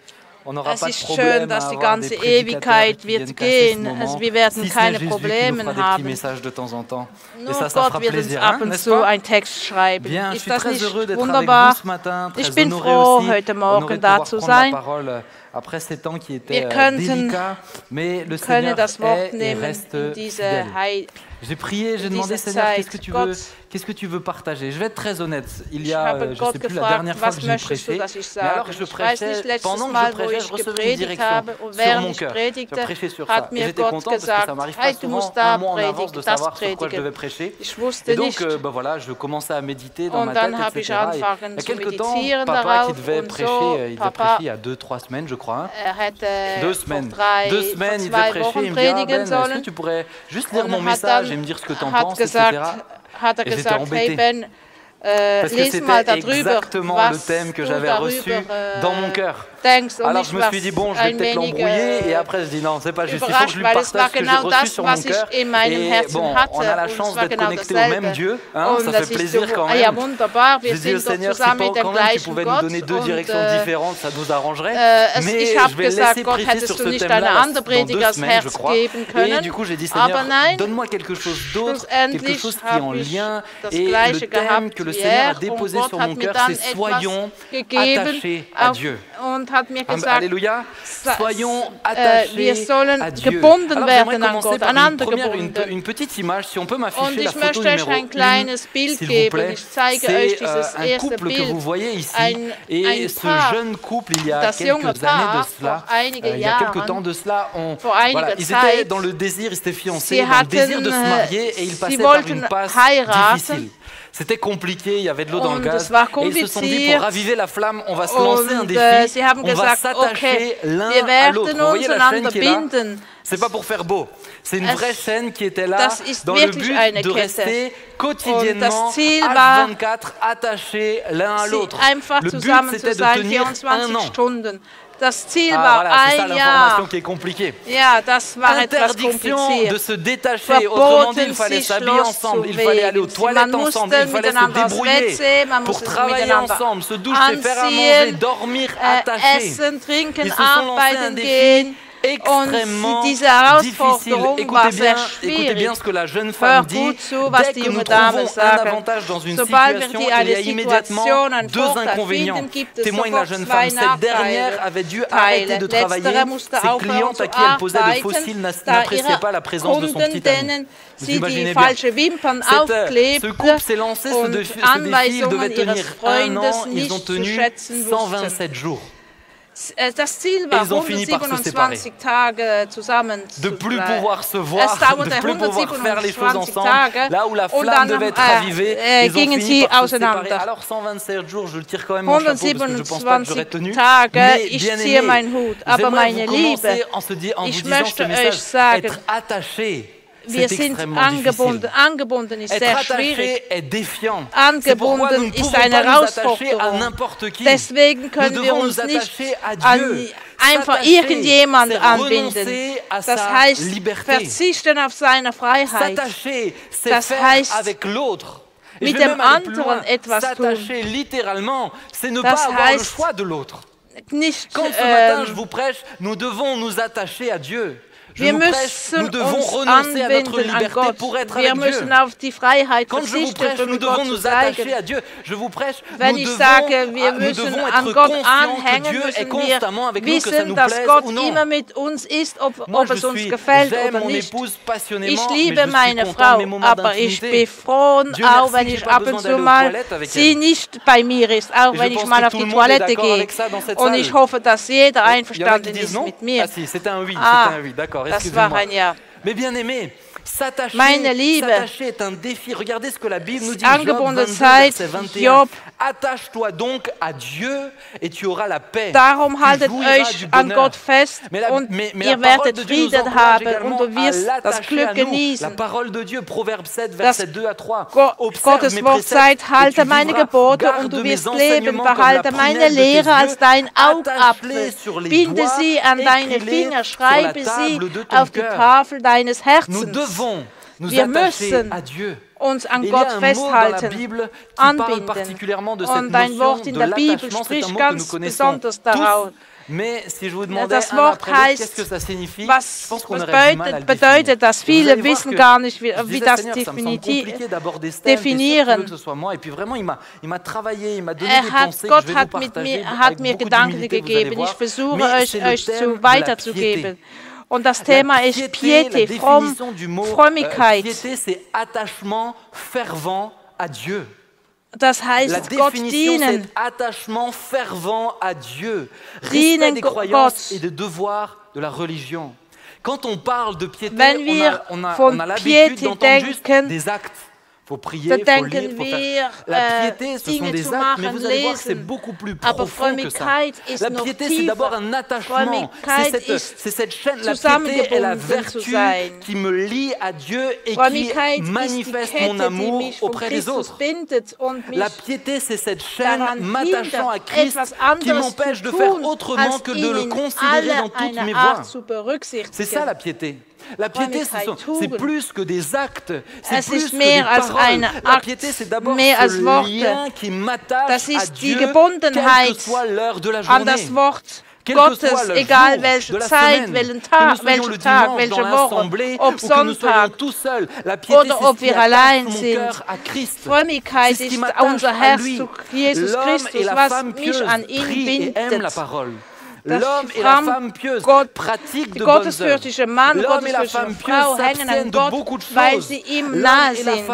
On n'aura Es pas de ist problème schön, à dass die avoir ganze des prédicateurs Ewigkeit qui wird viennent cacher ce gehen. moment. Wir werden Si ce keine n'est Jésus qui Probleme nous fera des petits haben. messages de temps en temps. Nur Et ça Gott fera wird uns plaisir, ab und n'est-ce zu pas? einen Text schreiben. Bien, je Ist suis das très nicht heureux d'être avec wunderbar? vous ce matin, Ich très bin honoré froh, aussi, heute honoré Morgen de da pouvoir zu prendre la sein. parole après ces temps qui étaient Wir könnten délicats, mais le können Seigneur das Wort est et nehmen reste in diese fidèle. J'ai prié, j'ai demandé, diese Seigneur, Zeit. qu'est-ce que tu veux partager? Je vais être très honnête. Il y Ich a, habe je Gott sais plus la gefragt, dernière fois was que j'ai möchtest du, prêché, dass ich mais alors sage? que je Ich weiß nicht, prêchais, letztes pendant que Mal, je wo prêchais, ich je recevais une gepredigt direction habe und sur während mon ich cœur. Tu predigte, as prêché sur hat ça. Et mir j'étais Gott content parce que gesagt, ça m'arrive hey, pas du musst souvent da un mois en avance predigen, de das savoir sur quoi je devais predigen. prêcher. Ich wusste Et donc, nicht. voilà, je commençais à méditer dans Und ma tête, dann habe ich etc. Et il y angefangen a zu quelques temps, meditieren papa darauf qui devait und prêcher, so, il devait Papa, prêcher il y a 2-3 semaines, je crois. hätte 2 vor semaines. 2 vor semaines, il devait 2 prêcher. Wochen Il me dit, ah, predigen Ben, est-ce que sollen. tu pourrais juste lire Und mon hat message dann et me dire ce que tu en hat penses, gesagt, etc. hat er Et j'étais gesagt, hey embêté. Ben, Parce que les mal c'était darüber, exactement le was thème que du j'avais reçu darüber dans mon cœur. denkst. Und Alors ich je me war suis dit, bon, je vais ein peut-être wenig l'embrouiller. Et après, je dis, non, c'est pas juste. Il faut que je überrascht, lui weil es war partage ce que j'ai genau reçu das, sur mon was ich cœur. in meinem Et Herzen bon, hatte. on a la Und es chance war d'être genau connecté au même dasselbe. Dieu. Hein, Und ça das fait ist plaisir so, quand ah ja, même. wunderbar, wir J'ai dit au sind doch Seigneur, si zusammen mit dem quand même tu gleichen pouvais nous Gott. donner 2 Und directions différentes, ça nous arrangerait. Mais ich je habe vais gesagt, laisser Gott, prêcher hättest sur du ce nicht eine thème-là andere dans 2 Prediger ans semaines, je Herz crois. geben Et können. du coup, j'ai dit, Aber Seigneur, nein, donne-moi quelque chose d'autre, quelque schlussendlich chose qui est en habe ich lien. das Et le Gleiche thème gehabt que le wie Seigneur a er. Und déposé Gott sur hat mon mir cœur, dann c'est etwas soyons gegeben attachés à Dieu. und hat mir gesagt, Alléluia. Soyons wir attachés sollen à Dieu. gebunden Alors werden j'aimerais an commencer Gott, par aneinander une gebunden. petite image, si on peut Und m'afficher la ich photo möchte euch numéro ein kleines 1, Bild s'il vous geben. plaît. Ich zeige euch C'est dieses un erste couple que vous Bild. voyez ici. Ein Et ce Paar, jeune couple, il y a das junge quelques années Paar, de cela, vor einige il y a quelques Jahren, temps de cela, vor einiger voilà, ils Zeit, étaient dans le désir, ils s'étaient fiancés, sie dans le désir hatten, de se marier et ils sie passaient par wollten une passe heiraten. difficile. C'était compliqué, il y avait de l'eau dans le Und gaz. es war Et ils se sont dit, kompliziert. pour raviver la flamme, on va se lancer un Und défi, sie haben on va gesagt, s'attacher okay, l'un wir à l'autre. werden Vous voyez uns la chaîne einander qui est là? binden. C'est pas pour faire beau, c'est une Es- vraie chaîne qui était là das ist dans le wirklich but eine de Kette. rester Und quotidiennement das Ziel war, H24 attachés l'un à sie l'autre. einfach Le but zusammen c'était zu de sein, tenir 24 un an. Stunden. Das Ziel Ah, war voilà, c'est ça ein l'information Jahr. qui est compliquée. Ja, das war etwas Interdiction kompliziert. de se détacher. Autrement dit, il Verboten, fallait sich s'habiller ensemble, il fallait aller aux loszubewegen. toilettes Man ensemble, il musste fallait se miteinander aufs débrouiller WC, man pour musste travailler miteinander ensemble, se doucher, faire à manger, anziehen, dormir attachés. essen, trinken, Ils se sont lancés un arbeiten défi gehen. extrêmement Und diese difficile. Herausforderung war Écoutez bien sehr ce que la jeune Hör femme dit. gut zu, was Dès die que nous junge Dame trouvons un sagen. avantage dans une Sobald wir situation, die il y eine a immédiatement Situation, einen 2 Vorteil inconvénients. finden, gibt es Témoigne la sofort jeune 2 femme. Cette dernière Nachteile. avait dû arrêter de travailler. Letztere musste Ses aufhören clientes zu à qui elle posait de faux arbeiten, cils da n'appréciaient ihre pas la présence de son Kunden, petit ami. denen Vous sie die imaginez bien. falsche Wimpern Ce aufklebte couple s'est lancé ce und défi, il devait Anweisungen tenir ihres 1 an, Freundes ils ont nicht zu tenu schätzen wussten. 127 jours. Das Ziel war ils ont fini par se 127 Tage zusammen De zu plus bleiben. pouvoir se voir, Es dauerte de plus pouvoir faire les choses 127 ensemble, Tage là où la und flamme dann devait être ravivée, ils ont gingen fini sie par se séparer. auseinander. Alors 127 jours, je le tire quand même mon chapeau parce que je pense pas que j'aurais 127 tenu. Tage, Mais ich bien ziehe aimé, meinen Hut. Aber j'aimerais meine vous Liebe, commencer en vous ich disant ce möchte euch message, sagen, être attaché. wir C'est sind extrêmement angebunden. difficile. Angebunden ist Être sehr attaché schwierig. est défiant. C'est pourquoi nous ne Angebunden ist pouvons eine pas nous attacher à Herausforderung. n'importe qui. Deswegen Nous können wir devons uns nous nicht attacher à an Dieu. einfach S'attacher, irgendjemand c'est anbinden. renoncer à Das sa heißt, liberté. verzichten auf seine Freiheit. S'attacher, c'est Das faire heißt, avec l'autre. Et mit je vais dem même aller plus anderen loin. etwas S'attacher littéralement, c'est ne Das pas avoir le heißt, choix de l'autre. Nicht, Quand ce matin je vous prêche, nous devons nous attacher à Dieu. Wir müssen uns anbinden an Gott. Wir müssen auf die Freiheit verzichten, um Gott zu zeigen. Wenn ich sage, wir müssen an Gott anhängen, müssen wir wissen, dass Gott immer mit uns ist, ob es uns gefällt oder nicht. Ich liebe meine Frau, aber ich bin froh, auch wenn ich ab und zu mal sie nicht bei mir ist, auch wenn ich mal auf die Toilette gehe. Und ich hoffe, dass jeder einverstanden ist mit mir. Das war ein Ja. Meine Liebe, Angebundenheit, Job. Darum haltet euch an Gott fest und ihr werdet Frieden haben und du wirst das Glück genießen. Das Gottes Wort sagt, halte meine Gebote und du wirst leben, behalte meine Lehre als dein Augapfel, binde sie an deine Finger, schreibe sie auf die Tafel deines Herzens. Wir müssen uns an Gott festhalten, anbinden. Und ein Wort in der Bibel spricht ganz besonders darauf. Das Wort heißt, was bedeutet das? Viele wissen gar nicht, wie das definieren. Gott hat mir Gedanken gegeben. Ich versuche euch weiterzugeben. Und das Thema ist Piété, Frömmigkeit. Das heißt, Gott dienen. Dienen Gott. Wenn wir von Piété denken, da denken wir, Dinge zu machen, lesen. Aber Frömmigkeit ist noch tiefer. Frömmigkeit ist zusammengebunden zu sein. Frömmigkeit ist die Kette, die mich von Christus bindet und mich daran hindert, etwas anderes zu tun, als ihn in alle eine Art zu berücksichtigen. La piété, c'est plus que des actes, c'est plus que des paroles. La piété, c'est d'abord ce lien qui m'attache à Dieu, quelle que soit l'heure de la journée. An das Wort Gottes, egal welche Zeit, welchen Tag, welche Woche, ob Sonntag oder ob wir allein sind. Frömmigkeit ist unser Herz zu Jesus Christus, was mich an ihn bindet. Der gottesfürchtige Mann, gottesfürchtige Frau hängen an Gott, weil sie ihm nahe sind.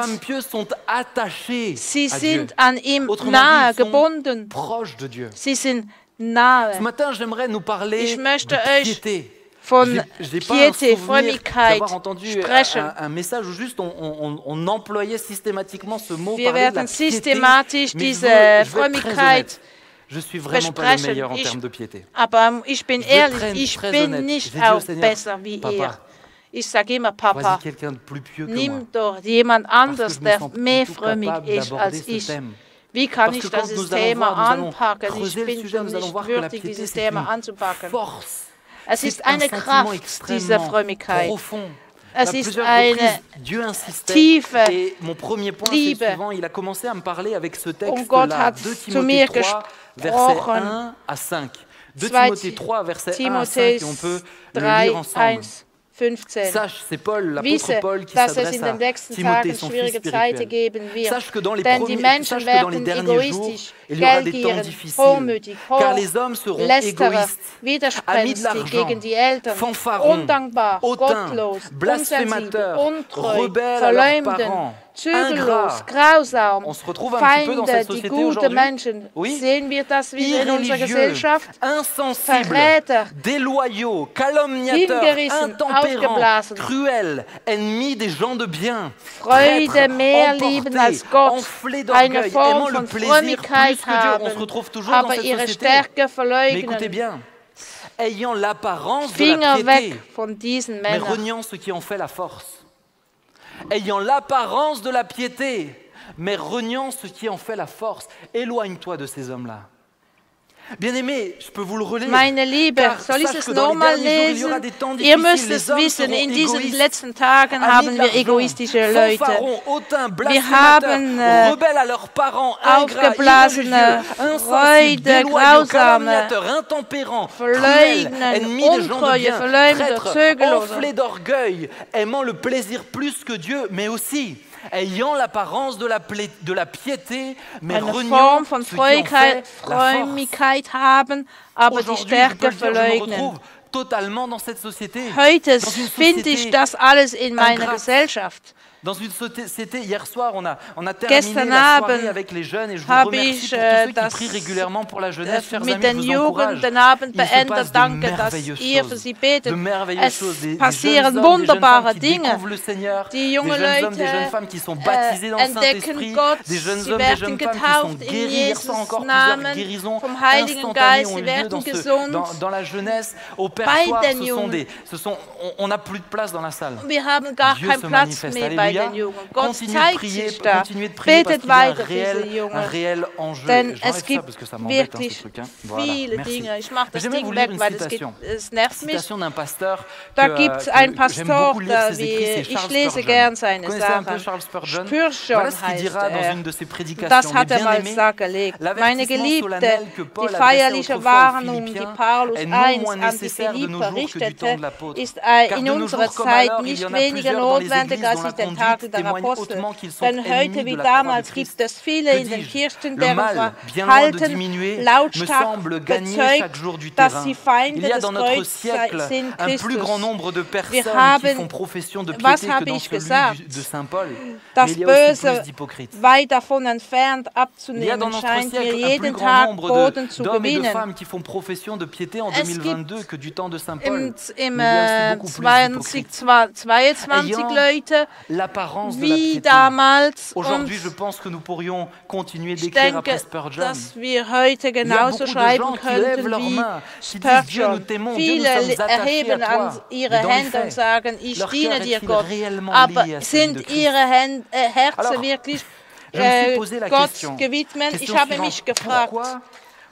Sie sind an ihm nahe gebunden. Sie sind nahe. Ich möchte euch von Piété, Frömmigkeit sprechen. Wir werden systematisch diese Frömmigkeit besprechen. Aber ich bin ehrlich, ich bin nicht auch besser wie ihr. Ich sage immer, Papa, nimm doch jemand anders, der mehr frömmig ist als ich. Wie kann ich dieses Thema anpacken? Ich bin schon nicht würdig, dieses Thema anzupacken. Es ist eine Kraft, diese Frömmigkeit. Es ist eine tiefe Liebe. Und Gott hat zu mir gesprochen. 2 Timotheus 3, 1, 15. Wisse, dass es in den nächsten Tagen schwierige Zeiten geben wird, denn die Menschen werden egoistisch, geldgierig, hochmütig, lästerer, widerspenstig gegen die Eltern, undankbar, gottlos, unsensibel, untreu, verleumden, zügellos, grausam, Feinde, die gute Menschen. Sehen wir das wieder in unserer Gesellschaft? Verräter, hingerissen, aufgeblasen, Freude mehr lieben als Gott, eine Form von Frömmigkeit haben, aber ihre Stärke verleugnen. Finger weg von diesen Männern. Ayant l'apparence de la piété, mais reniant ce qui en fait la force. Éloigne-toi de ces hommes-là. Bien-aimés, je peux vous le relire. Meine Liebe, soll ich es nochmal lesen? Ihr müsst es wissen, in diesen letzten Tagen haben wir egoistische Leute. Wir haben aufgeblasene, Freude, Grausame, Verleugnen, Untreue, Verleumder, Zügellose. Enflés d'orgueil, aimant le plaisir plus que Dieu, mais aussi ayant l'apparence de la piété, mais reniant Form von ce qui en fait la force. Frömmigkeit haben, aber die Stärke verleugnen. Totalement dans cette société. Heute finde ich das alles in meiner Gesellschaft. Dans une société, hier soir, on a terminé la soirée avec les jeunes et je vous remercie pour tous ceux qui prient régulièrement pour la jeunesse, chers amis, je vous encourage. Den Abend beendet. Danke, dass ihr für sie betet. Es passieren wunderbare Dinge. Die jungen Leute entdecken Gott, sie werden getauft in Jesus Namen vom Heiligen Geist, sie werden gesund. Bei den Jungen. On n'a plus de place dans la salle. Wir haben gar keinen Platz mehr bei den Jungen. Gott zeigt sich da. Betet weiter, diese Jungen. Denn es gibt wirklich viele Dinge. Ich mache das Ding weg, weil es nervt mich. Da gibt es einen Pastor, ich lese gern seine Sachen. Spürschon heißt er. Das hat er mal dargelegt. Meine Geliebte, die feierliche Warnung, die Paulus 1 an die Philipper richtete, ist in unserer Zeit nicht weniger notwendig als in den Tagen der Apostel. Denn heute wie damals gibt es viele in den Kirchen, deren Verhalten lautstark bezeugt, dass sie Feinde des Kreuzes sind Christus. Wir haben, was habe ich gesagt? Das Böse weit davon entfernt abzunehmen scheint mir jeden Tag Boden zu gewinnen. Es gibt im 2022 Leute wie damals und ich denke, dass wir heute genauso schreiben könnten wie Spurgeon. Viele erheben an ihre Hände und sagen, ich diene dir Gott, aber sind ihre Herzen wirklich Gott gewidmet? Ich habe mich gefragt,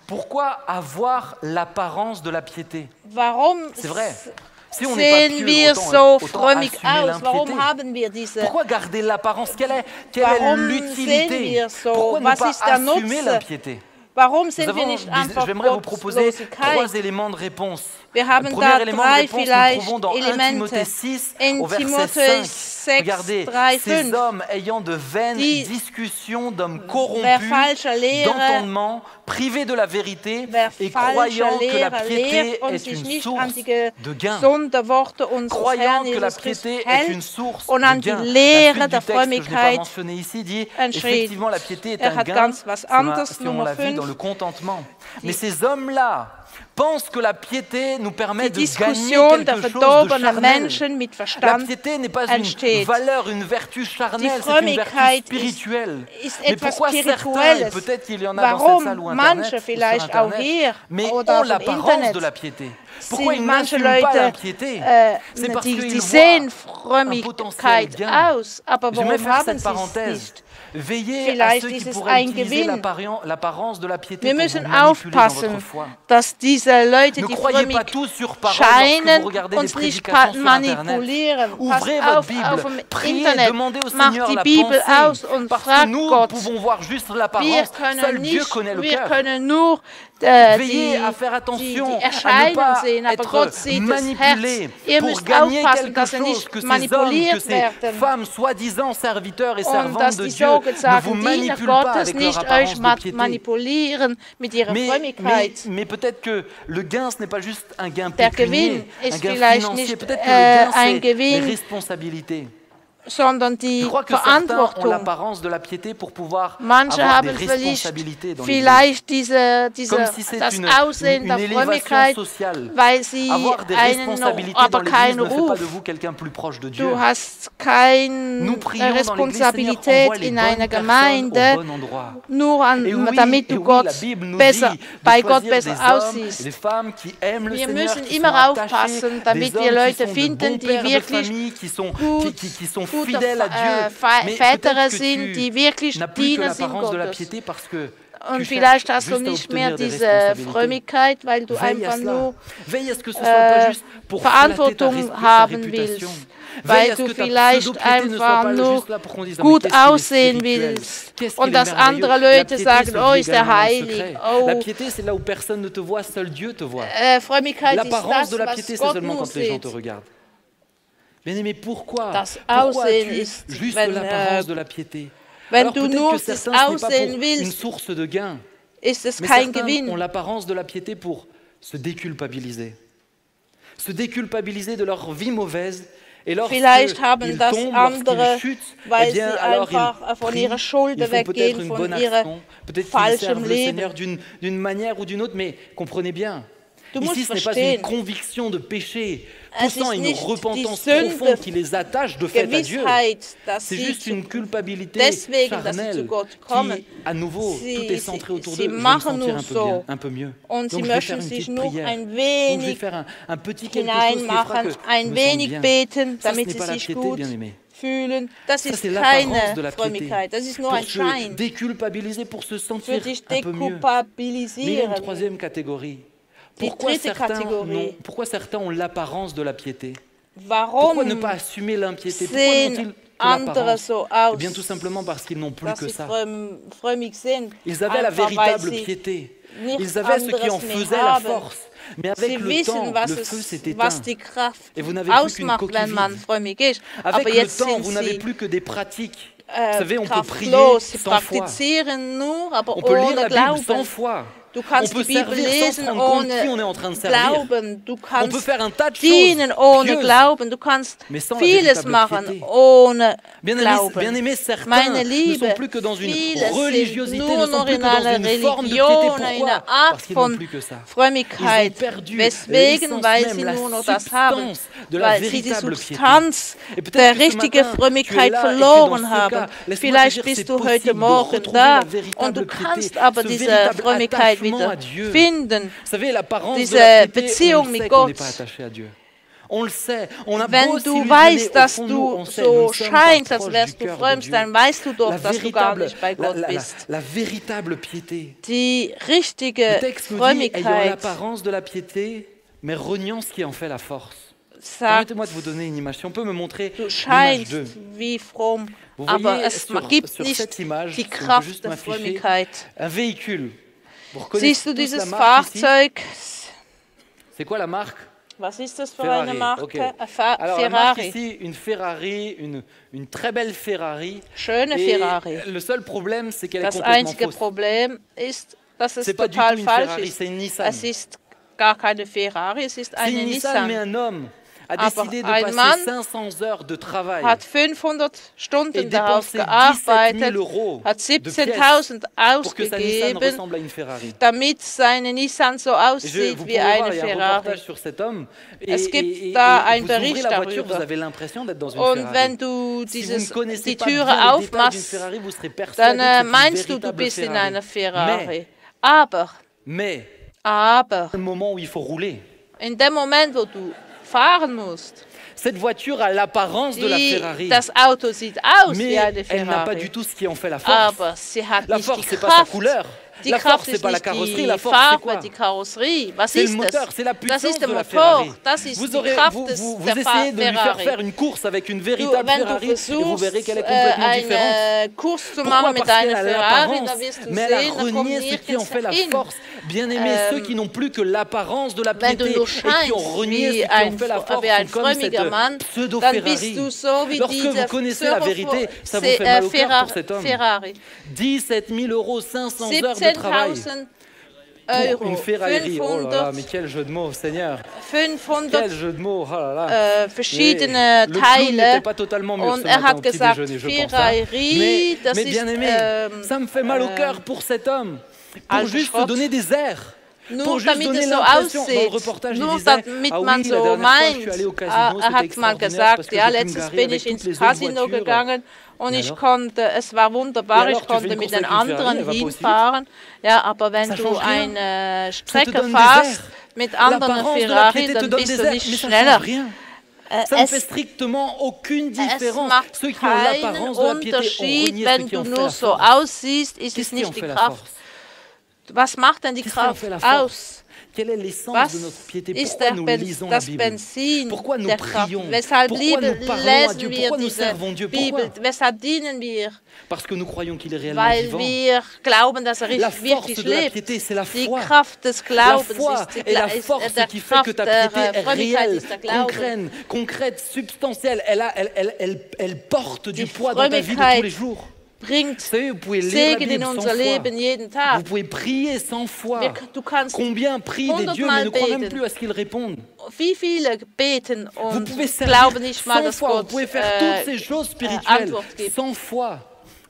pourquoi avoir l'apparence de la piété? Warum sehen wir so frömmig aus? Warum haben wir diese? Pourquoi garder l'apparence? Quelle est l'utilité? Was ist der Nutzen? Warum sind wir nicht einfach Gottlosigkeit? Wir haben da drei vielleicht Elemente. In Timotheus 6, 3, 5. Wer falsche Lehre privé de la vérité et croyant que la piété est une source de gain. Croyant que la piété est une source de gain. La suite du texte que je n'ai pas mentionné ici dit effectivement la piété est un gain si on l'a vu dans le contentement. Mais ces hommes-là pensent que la piété nous permet de gagner quelque chose de charnel. La piété n'est pas une valeur, une vertu charnelle, c'est une vertu spirituelle. Mais pourquoi certains, et peut-être qu'il y en a dans cette salle ou Internet, sur Internet, mais ont l'apparence de la piété? Pourquoi ils n'assument pas la piété? C'est parce qu'ils voient un potentiel gain. J'aimerais faire cette parenthèse. Veillez à ceux qui pourraient utiliser l'apparence de la piété pour vous manipuler dans votre foi. Dass diese Leute, die frömmig scheinen, uns nicht manipulieren. Pass auf dem Internet, macht die Bibel aus und fragt Gott. Wir können nur die Erscheinung sehen, aber Gott sieht das Herz. Ihr müsst aufpassen, dass ihr nicht manipuliert werden und dass die so gesagten Diener Gottes nicht euch manipulieren mit ihrer Frömmigkeit. Der Gewinn ist vielleicht nicht ein Gewinn, sondern die Verantwortung. Manche haben vielleicht das Aussehen der Frömmigkeit, weil sie aber keinen Ruf. Du hast keine Responsabilität in einer Gemeinde, damit du bei Gott besser aussiehst. Wir müssen immer aufpassen, damit wir Leute finden, die wirklich gute Väter sind, die wirklich Diener sind Gottes. Und vielleicht hast du nicht mehr diese Frömmigkeit, weil du einfach nur Verantwortung haben willst. Weil du vielleicht einfach nur gut aussehen willst und dass andere Leute sagen, oh, ist er heilig. Oh. Frömmigkeit ist das, was Gott nur sieht. Bien-aimé, pourquoi Das Aussehen ist, juste l'apparence de la piété? Wenn du nur das Aussehen willst, source de gain. ist es Mais kein certains Gewinn. ont l'apparence de la piété pour se déculpabiliser. Se déculpabiliser de leur vie mauvaise. Et Vielleicht haben das andere, weil sie einfach von ihrer Schuld weggehen, von ihrem falschen Leben. D'une manière ou d'une autre, mais comprenez bien. Du musst Ici, ce n'est pas verstehen, une conviction de péché, es poussant ist une nicht repentance die Sünde, profonde qui les attache de fait à Dieu. Gewissheit, dass C'est sie juste une culpabilité deswegen, dass sie zu charnelle Gott kommen. qui, à nouveau, tout est centré autour d'eux. Je vais me machen sentir nur so. un peu mieux. Und sie Donc, je vais faire möchten une sich petite noch prière. ein Donc, je vais wenig faire un petit quelque chose qui fera hineinmachen, que ein je me sente wenig bien. beten, Ça, ce damit n'est sie pas la sich piété, gut bien-aimé. fühlen. Das Ça, ist c'est l'apparence keine de la piété. Frömmigkeit, das ist nur Pour ein se Schein. déculpabiliser, pour se Für sentir dich un peu mieux. Mais il y a une dekulpabilisieren. troisième catégorie. Die dritte Kategorie. Pourquoi certains ont l'apparence de la piété? Warum Pourquoi ne pas assumer l'impiété? Pourquoi sehen n'ont-ils que andere l'apparence? so aus, Eh bien, tout simplement parce qu'ils n'ont plus dass que sie ça. frömmig sind? Ils avaient la Einfach weil véritable sie piété. nichts Ils avaient ce qui en anderes mehr faisait la haben. force. Mais avec Sie le wissen, temps, was, le feu s'est éteint. was die Kraft Et vous n'avez plus qu'une ausmacht, coquille wenn man vide. frömmig ist. Avec Aber le jetzt temps, sind vous n'avez sie plus que des pratiques. Vous savez, on peut prier kraftlos. Sie 100 fois. praktizieren nur, aber On peut lire ohne la Bible 100 Glauben. fois. Du On kannst peut die Bibel servir sans se lesen rendre compte ohne qui on est en train de servir. Glauben. Du On peut kannst faire un tas de dienen choses ohne pieuses. Glauben. Du kannst Mais sans la vieles véritable machen piété. ohne Bien-aimés, Glauben. certains Meine ne Liebe, sont plus que dans une viele sind religiosité, nur ne sont noch plus in que dans einer une forme de piété. Religion, Pourquoi? einer Art Parce qu'ils n'ont von plus que ça. Frömmigkeit. Ils ont perdu Weswegen? l'essence Weil même, sie la nur noch das haben. substance de la Weil sie die véritable piété. Substanz Et peut-être der que ce richtigen matin, tu es Frömmigkeit là et que verloren dans ce haben. cas, laisse-moi te Vielleicht dire, bist c'est du heute possible de Morgen retrouver da la und véritable du piété, kannst aber ce diese véritable Frömmigkeit attachement wieder à Dieu. finden. Vous savez, l'apparence de Diese la piété, Beziehung on le mit sait qu'on n'est Gott. pas attaché à Dieu. On le sait. On a beau Wenn du s'illusionner, weißt, au dass fond, du nous, on sait, so nous ne sommes pas scheinst, als proches wärst du du cœur de frömmst, Dieu. dann weißt du doch, La dass du gar véritable, nicht bei Gott bist. la véritable piété. Die Le richtige texte nous dit, ayant Frömmigkeit l'apparence de la piété, mais reniant ce qui en fait la force. sagt, Permettez-moi de vous donner une image. Si on peut me montrer du l'image scheinst 2. wie fromm, Vous aber voyez es sur gibt cette nicht image, die si on peut Kraft juste der m'afficher, Frömmigkeit. un véhicule. Vous reconnaissez Siehst du tous dieses la marque ici? Fahrzeug? C'est quoi la marque? Was ist das für Ferrari. eine Marke? Okay. Ein Alors la marque Ferrari. ici, une Ferrari, une très belle Ferrari. Schöne Et Ferrari. le seul problème, c'est qu'elle est Das complètement einzige fausse. Problem ist, dass es C'est pas du tout total une falsch Ferrari, ist. c'est une Nissan. Es ist gar keine Ferrari, es ist C'est eine une Nissan, mais Nissan. un homme a Aber décidé de ein passer Mann 500 heures de travail Hat 500 et Stunden darauf dépenser 17 gearbeitet, 000 € hat de pièces 17.000 pour que sa Nissan ausgegeben, ressemble à une Ferrari. damit seine Nissan so Vous aussieht pourrez wie eine voir, il y a un Ferrari. reportage sur cet homme. Es gibt da einen vous ouvrez Bericht la voiture, darüber. vous avez l'impression d'être dans une Und Ferrari. wenn du Si vous ne connaissez die pas bien Türe les détails d'une aufmachst, Ferrari, vous serez persuadé dann que c'est une meinst du, du véritable bist in Ferrari. einer Ferrari. Aber Mais, Aber le moment où il faut rouler, in dem Moment, wo du fahren musst, cette voiture a l'apparence de la Ferrari. das Auto sieht aus Mais wie eine elle n'a pas Ferrari. du tout ce qui en fait la force. Aber sie hat La nicht force, die c'est pas sa Kraft. couleur. Die La Kraft force, c'est ist pas la nicht carrosserie. die La force, c'est Farbe, quoi? die Karosserie. Was C'est ist le moteur, das? c'est la Das puissance ist der de la Motor. Ferrari. Das ist Vous, die aurez, Kraft vous, des, vous, vous der essayez de lui faire Ferrari. faire une course avec une Du, véritable wenn du Ferrari et vous verrez versuchst, qu'elle est complètement différente. einen Kurs zu Pourquoi? machen mit Parce qu'elle deiner a Ferrari, l'apparence, da wirst du mais elle a sehen, da kommt renié ce qui en nirgends fait la hin. force. Bien aimés, ceux qui n'ont plus que l'apparence de la Wenn du piété nur et qui ont scheinst renié ce wie qui en fait la force wie ein sont comme cette frömmiger Mann, dann bist pseudo-Ferrari. du so wie Lorsque vous dieser connaissez la vérité, ça vous fait mal au cœur pour cet homme. Ferrari. 17 000 €, 500 heures de travail 17.000 pour une Euro, Ferrari. Oh là là, 500, mais quel jeu de mots, Seigneur. 500 Quel jeu de mots, oh là là. verschiedene Le clown n'était Teile. pas totalement mûr Und ce er matin au hat petit gesagt, déjeuner, je pense. hein. Ferrari, das Mais ist bien aimé, ça me fait mal au cœur pour cet homme. Pour also juste se Schrott. donner des airs. Nur Pour juste damit donner es so l'impression. Dans le aussieht, reportage, il nur disait, damit ah oui, man la so dernière fois, je suis meint. allé au casino, Er c'était hat mal extraordinaire gesagt, parce que ja, j'ai pu me letztens garer bin avec ich ins toutes les autres Casino voitures. gegangen und Et ich alors? konnte, es war wunderbar, Et alors, ich tu fais konnte une mit course den avec une Ferrari, anderen elle va pas aussi hinfahren. Ja, aber wenn Ça du change rien. eine Ça te Strecke donne des fährst airs. mit anderen L'apparence de la Ferrari, piété te dann donne bist des du airs, nicht mais ça schneller. change rien. Ça ne fait Es strictement aucune différence. macht Ceux qui ont keinen l'apparence de la piété ont Unterschied, renié ce wenn qui du en fait nur la so force. aussiehst, ist es Qu'est-ce qui en nicht die fait la Kraft. force? Was macht denn die Kraft aus? Quelle est l'essence de notre piété? Pourquoi nous lisons la Bible? Pourquoi nous prions? Pourquoi nous parlons à Dieu? Pourquoi nous servons Dieu? Pourquoi? Weshalb dienen wir? Parce que nous croyons qu'il est réellement Weil vivant. wir glauben, dass La force wirklich de la lebt. piété, c'est la Die foi. Kraft des Glaubens La foi ist est la force qui fait que ta piété est réelle, concrète, substantielle. Elle porte du poids dans ta vie de tous les jours. Bringt vous pouvez lire Segen la Bible in sans unser foi. Leben jeden Tag. Vous pouvez prier sans foi. Du kannst Combien prient des dieux mais ne croient même plus à ce qu'ils répondent. Wie viele beten Vous und pouvez glauben nicht mal, sans dass foi. Vous Gott pouvez faire toutes ces choses spirituelles Antwort gibt. sans foi.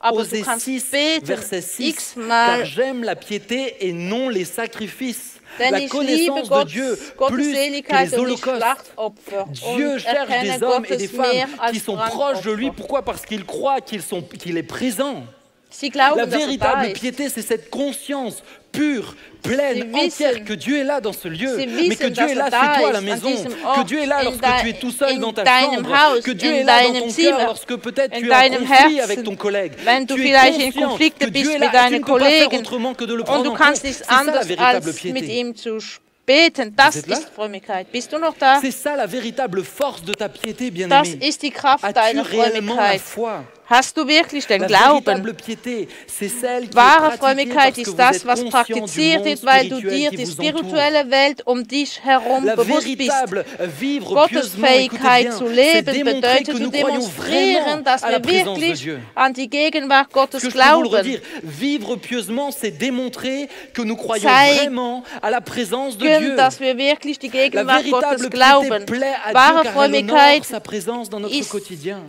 Aber du Osée kannst 6, beten verset 6, x-mal. car j'aime la piété et non les sacrifices. Denn La ich connaissance liebe de Dieu Gottes plus que Seligkeit les und nicht holocaustes. Schlachtopfer. Dieu Und cherche erkenne des hommes et des Gottes mehr femmes als qui sont proches de lui. Brandopfer. Pourquoi? Parce qu'ils croient qu'il est présent. Sie glauben, La dass da véritable ist. piété, c'est cette conscience pure, pleine, Sie entière, wissen- que Dieu est là dans ce lieu, Sie mais que wissen, Dieu est là dass chez da toi à la ist, maison, an diesem que Ort, Dieu est là in lorsque tu es tout seul in dans ta deinem chambre, Haus, que Dieu in est là dans deinem ton Zimmer, cœur lorsque peut-être in tu as un deinem conflit Herzen, avec ton collègue. wenn du Tu es vielleicht in conscient Konflikte que Dieu bist est mit là et tu deinen ne peux pas faire Kollegen autrement que de le und prendre du en kannst compte. nicht C'est ça la anders véritable als mit piété. ihm zu beten. Das êtes là? ist Frömmigkeit. Bist du noch da? C'est ça la véritable force de ta piété, Das bien-aimé. ist die Kraft As-tu deiner réellement la Frömmigkeit. foi? Hast du wirklich den La Glauben? véritable piété, c'est celle qui Wahre est pratiquée Frömmigkeit parce que ist vous das, êtes was conscient du praktiziert monde wird, weil du spirituel dir qui die vous entoure. spirituelle Welt um dich herum La bewusst bist. véritable vivre Gottes pieusement, écoutez Fähigkeit bien, zu c'est leben démontrer bedeutet que zu nous croyons demonstrieren, vraiment dass à la wir présence de wirklich Dieu. an die Gegenwart Gottes Ce que je peux vous le glauben. redire, vivre pieusement, c'est démontrer que nous croyons Zeig- vraiment à la présence de Dieu. Dass wir wirklich die La Gegenwart véritable Gottes piété glauben. plaît à Wahre Dieu car elle honore Frömmigkeit sa présence dans notre ist- quotidien.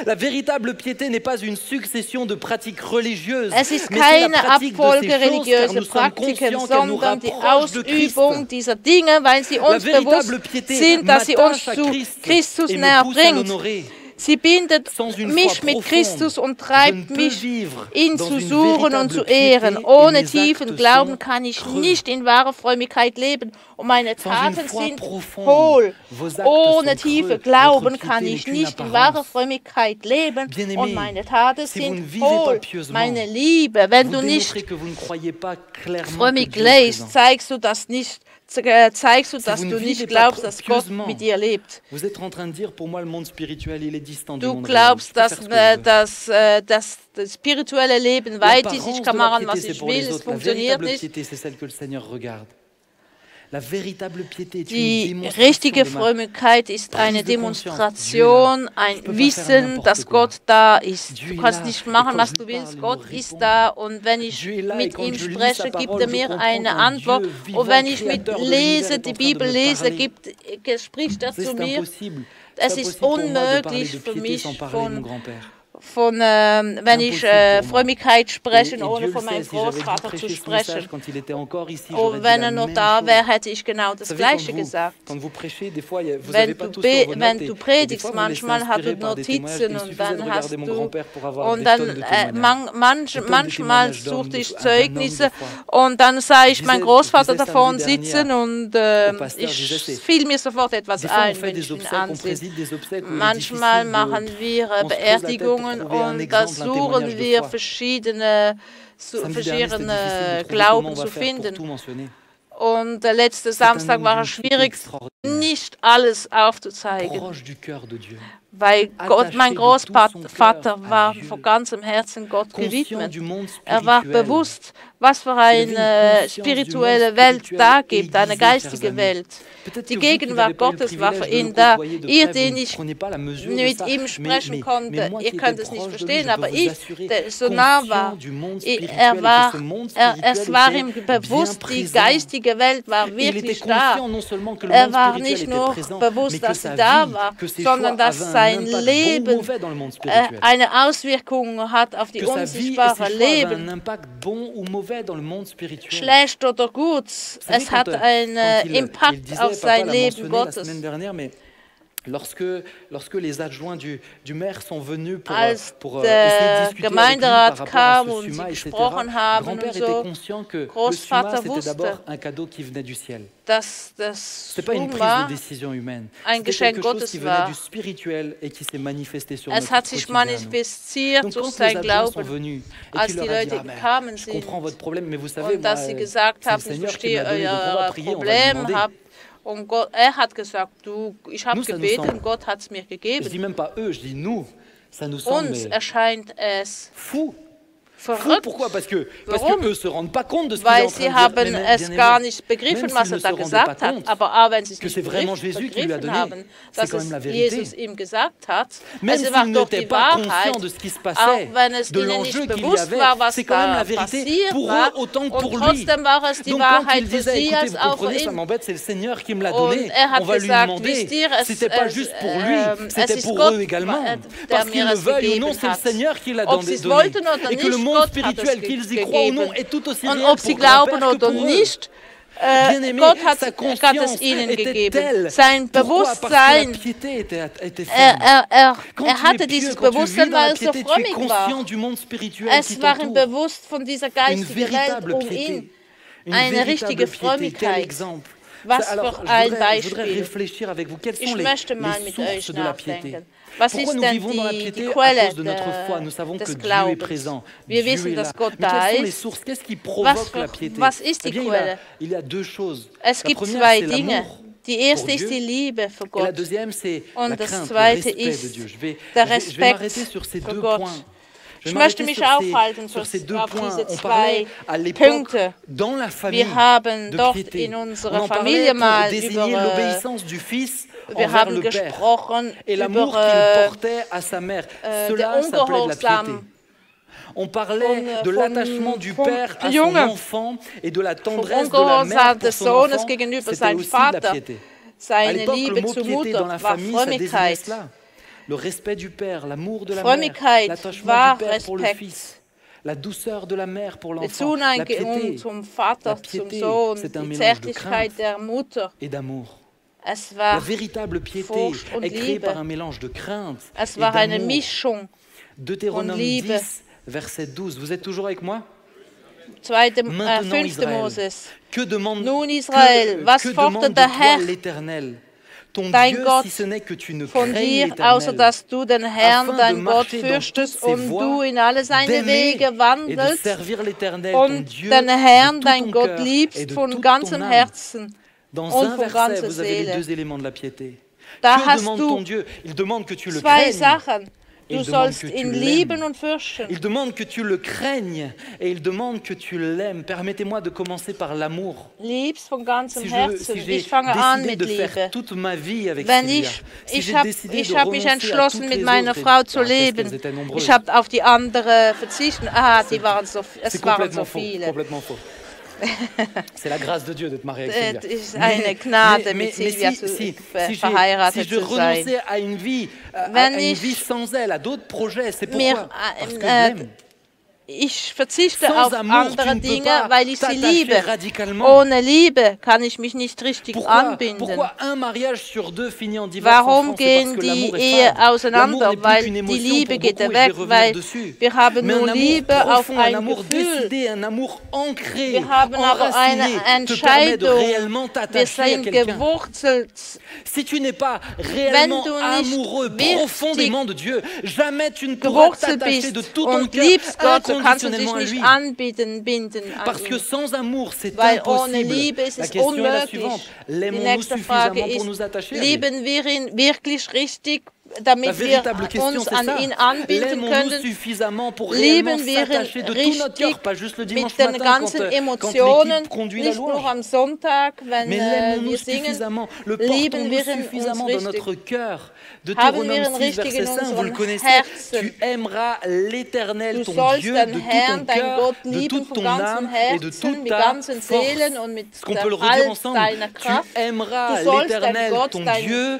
La véritable piété n'est pas une succession de pratiques religieuses, Es ist mais c'est la keine pratique de Abfolge ces choses car religiöse nous sommes Praktiken, conscients qu'elles nous sondern die rapprochent de Christ. Ausübung dieser Dinge, weil sie La uns véritable bewusst piété sind, dass sie uns m'attache à zu Christ Christus et me näher pousse à bringt. l'honorer. Sie bindet Sans une mich foi mit profonde, Christus und je treibt ne peux mich, vivre ihn dans zu une suchen und véritable zu piété ehren. et Ohne mes tiefen actes Glauben sont kann ich creux. nicht in wahrer Frömmigkeit leben und meine Sans une Taten foi sind profonde, hohl. vos actes Ohne sont tiefe creux. Glauben Votre kann piété ich n'est qu'une nicht in wahrer apparence. Frömmigkeit leben Bien-aimé, und meine Taten si vous ne sind vivez pas hohl. pieusement, Meine Liebe, wenn Vous du nicht démontrez que vous ne croyez pas clairement que frömmig Dieu est lebst, présent. zeigst du, dass vous ne du vivez nicht pas glaubst, dass Gott pieusement, mit dir lebt. Vous êtes en train de dire, pour moi, le monde spirituel, il est distant du Du monde glaubst, réel. Je peux faire ce que je veux. dass das spirituelle Leben weit ist. Ich L'apparence kann de la machen, piété, was c'est ich pour will, les es autres. La funktioniert véritable nicht. piété, c'est celle que le Seigneur regarde. La véritable piété est une Die démonstration richtige de ma Frömmigkeit ist prise eine de conscience. Demonstration, Dieu ein est là. Je peux pas faire Wissen, n'importe dass quoi. Gott da ist. Dieu Du est kannst là. nicht Et machen, quand was je du lui willst. parle, il Gott me ist répond. da und wenn ich Dieu est là, et mit quand ihm je lis spreche, sa gibt parole, er je mir comprends eine qu'un Antwort. Dieu vivant, Und wenn ich mit créateur de l'univers lese, est die en train de Bibel me lese, parler. spricht er C'est zu mir. impossible. Es C'est ist impossible pour moi de parler unmöglich de für piété mich sans parler de mon von grand-père. wenn ich Impossible pour moi. Frömmigkeit spreche, Et ohne Dieu von le meinem sait, si j'avais dû Großvater zu prêcher ce message sprechen. quand il était encore ici, Und j'aurais dit wenn la er noch même da chose. wäre, hätte ich genau das Vous savez, Gleiche gesagt. quand vous prêchez, des fois, vous Wenn n'avez pas du, tous sur vos notes. wenn et du des predigst, fois, vous vous laissez manchmal hast inspirer du par des témoignages. Notizen Il und suffisait de dann regarder hast mon du grand-père pour avoir und des dann tonnes de témoignages. manchmal suchte ich Zeugnisse foi. und dann sah ich meinen Großvater disais davon samedi sitzen und pasteur, ich disais, fiel mir sofort etwas Des fois, on ein, fait wenn des ich ihn obsèques, on ansehe. préside des obsèques où il est Manchmal difficile machen de... wir on se pose la tête Beerdigungen pour trouver un und exemple, un versuchen témoignage de wir foi. verschiedene Samedi dernier, c'était difficile de trouver comment Glauben on va zu faire pour finden. tout mentionner. Und der letzte C'est un Samstag homme war d'une es piété schwierig, extraordinaire, nicht alles aufzuzeigen, proche du cœur de Dieu, weil Gott, mein attaché de tout son Großvater cœur à war Dieu, von ganzem Herzen Gott conscient gewidmet. du monde Er war spirituel. bewusst, was für eine spirituelle Welt da gibt, eine geistige Welt. Die Gegenwart Gottes war für ihn da. Ihr, den ich mit ihm sprechen konnte, ihr könnt es nicht verstehen, aber ich, der so nah war, es war ihm bewusst, die geistige Welt war wirklich da. Er war nicht nur bewusst, dass sie da war, sondern dass sein Leben eine Auswirkung hat auf die unsichtbare Leben. Schlecht oder gut, es hat einen Impact auf sein Leben Gottes. Lorsque les adjoints du maire sont venus pour essayer de discuter avec lui par rapport à ce SUMA, etc., grand-père était conscient que le SUMA, c'était d'abord un cadeau qui venait du ciel. Ce n'était pas une prise de décision humaine. C'était quelque chose qui venait du spirituel et qui s'est manifesté sur notre quotidien. Donc quand les adjoints sont venus et qu'ils leur ont dit « je comprends votre problème, mais vous savez, moi, c'est le Seigneur qui m'a donné de pouvoir prier, on va lui demander. » Und Gott, hat gesagt, ich habe gebeten, Gott hat es mir gegeben. Je dis même pas eux, je dis nous. Ça nous semble erscheint es fou. Verrückt. Pourquoi? Parce que eux se rendent pas compte de ce qu'il est en train de dire. Weil sie haben es gar nicht begriffen, was da gesagt hat. Aber auch wenn sie es nicht begriffen haben, dass es Jesus ihm gesagt hat, es war doch die Wahrheit, auch wenn es ihnen nicht bewusst war, was da passiert war. Und trotzdem war es die Wahrheit für sie als auch für ihn. Und hat gesagt, wisst ihr, es ist Gott, der mir es gegeben hat. Ob sie es wollten oder nicht, monde spirituel, qu'ils y croient ou non, est tout aussi réel ob sie glauben oder nicht, Gott hat es ihnen gegeben. Sein Bewusstsein, hatte dieses Bewusstsein, weil es so frömmig war. Es war ihm bewusst von dieser geistigen Welt um ihn. Eine richtige Frömmigkeit. Was für ein Beispiel. Ich möchte mal mit euch nachdenken. Was ist denn die Quelle des Glaubens? Wir wissen, dass Gott da ist. Was ist die Quelle? Es gibt zwei Dinge. Die erste ist die Liebe für Gott. Und das zweite ist der Respekt für Gott. Ich möchte mich aufhalten auf diese zwei Punkte. Wir haben dort in unserer Familie mal wir haben gesprochen über den Ungehorsam. On parlait de l'attachement du père à son enfant et de la tendresse de la mère pour son enfant. C'était aussi la piété. À l'époque, le mot piété dans la famille, ça désignait cela. Le respect du père, l'amour de la mère, l'attachement du père pour le fils, la douceur de la mère pour l'enfant, la piété, c'est un mélange de crainte et d'amour. La véritable piété est créée par un mélange de crainte et d'amour. Deutéronome 10, verset 12. Vous êtes toujours avec moi? Maintenant, Israël, que demande l'Éternel? Dein Gott von dir, außer dass du den Herrn, dein Gott, fürchtest und du in alle seine Wege wandelst und den Herrn, dein Gott, liebst von ganzem Herzen und von ganzer Seele. Da hast du zwei Sachen. Du sollst ihn lieben und fürchten. Il demande que tu le craignes et il demande que tu l'aimes. Permettez-moi de commencer par l'amour. Liebst von ganzem Herzen. Ich fange an mit Liebe. Wenn ich habe mich entschlossen, mit meiner Frau zu leben. Ich habe auf die andere verzichtet. Es waren so viele. C'est la grâce de Dieu d'être marié avec Sylvia. Es ist eine Gnade, mit Sylvia verheiratet zu sein. Si je renonçais à une vie sans elle, à d'autres projets, c'est pourquoi? Parce que je l'aime. Ich verzichte auf andere Dinge, weil ich sie liebe. Ohne Liebe kann ich mich nicht richtig anbinden. Warum gehen die Ehe auseinander? Weil die Liebe geht weg, weil wir haben nur Liebe auf ein Gefühl. Wir haben aber eine Entscheidung. Wir sind gewurzelt. Wenn du nicht wirklich gewurzelt bist und liebst Gott, so kannst du dich nicht anbinden Parce que sans amour, c'est ohne Liebe ist es unmöglich. Die nächste Frage ist, lieben wir ihn wirklich richtig, damit wir uns an ihn anbinden können? Lieben wir ihn richtig mit den ganzen Emotionen, nicht nur am Sonntag, wenn wir singen? Lieben wir ihn uns richtig? Haben wir ihn richtig in unserem Herzen? Du sollst den Herrn, dein Gott, lieben von ganzem Herzen, mit ganzen Seelen und mit all deiner Kraft. Du sollst deinen Gott, dein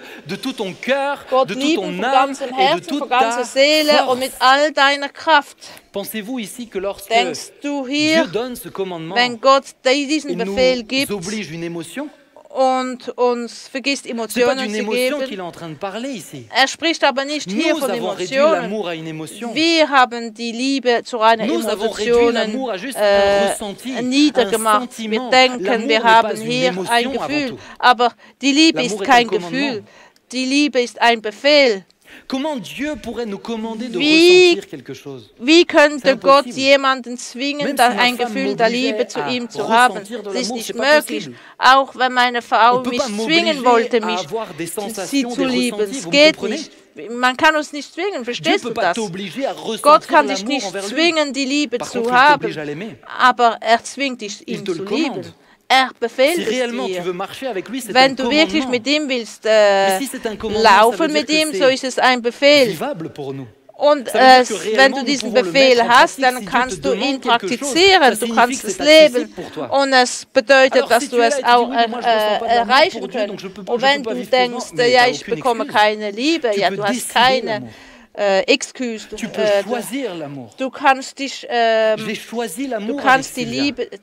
Gott lieben von ganzem Herzen, von ganzer Seele und mit all deiner Kraft. Pensez-vous ici que lorsque Denkst du hier, Dieu donne ce commandement, wenn Gott diesen Befehl gibt, oblige une émotion? und uns vergisst Emotionen zu geben. Spricht aber nicht hier von Emotionen. Wir haben die Liebe zu einer Emotion niedergemacht. Wir denken, wir haben hier ein Gefühl. Aber die Liebe ist kein Gefühl. Die Liebe ist ein Befehl. Wie könnte Gott jemanden zwingen, ein Gefühl der Liebe zu ihm zu haben? Das ist nicht möglich. Auch wenn meine Frau mich zwingen wollte, sie zu lieben. Es geht nicht. Man kann uns nicht zwingen, verstehst du das? Gott kann dich nicht zwingen, die Liebe zu haben, aber er zwingt dich, ihn zu lieben. Er befehlt es dir. Wenn du wirklich mit ihm willst laufen mit ihm, so ist es ein Befehl. Und wenn du diesen Befehl hast, dann kannst du ihn praktizieren, du kannst es leben. Und es bedeutet, dass du es auch erreichen kannst. Und wenn du denkst, ja, ich bekomme keine Liebe, ja, du hast keine Excuse. Du kannst dich, du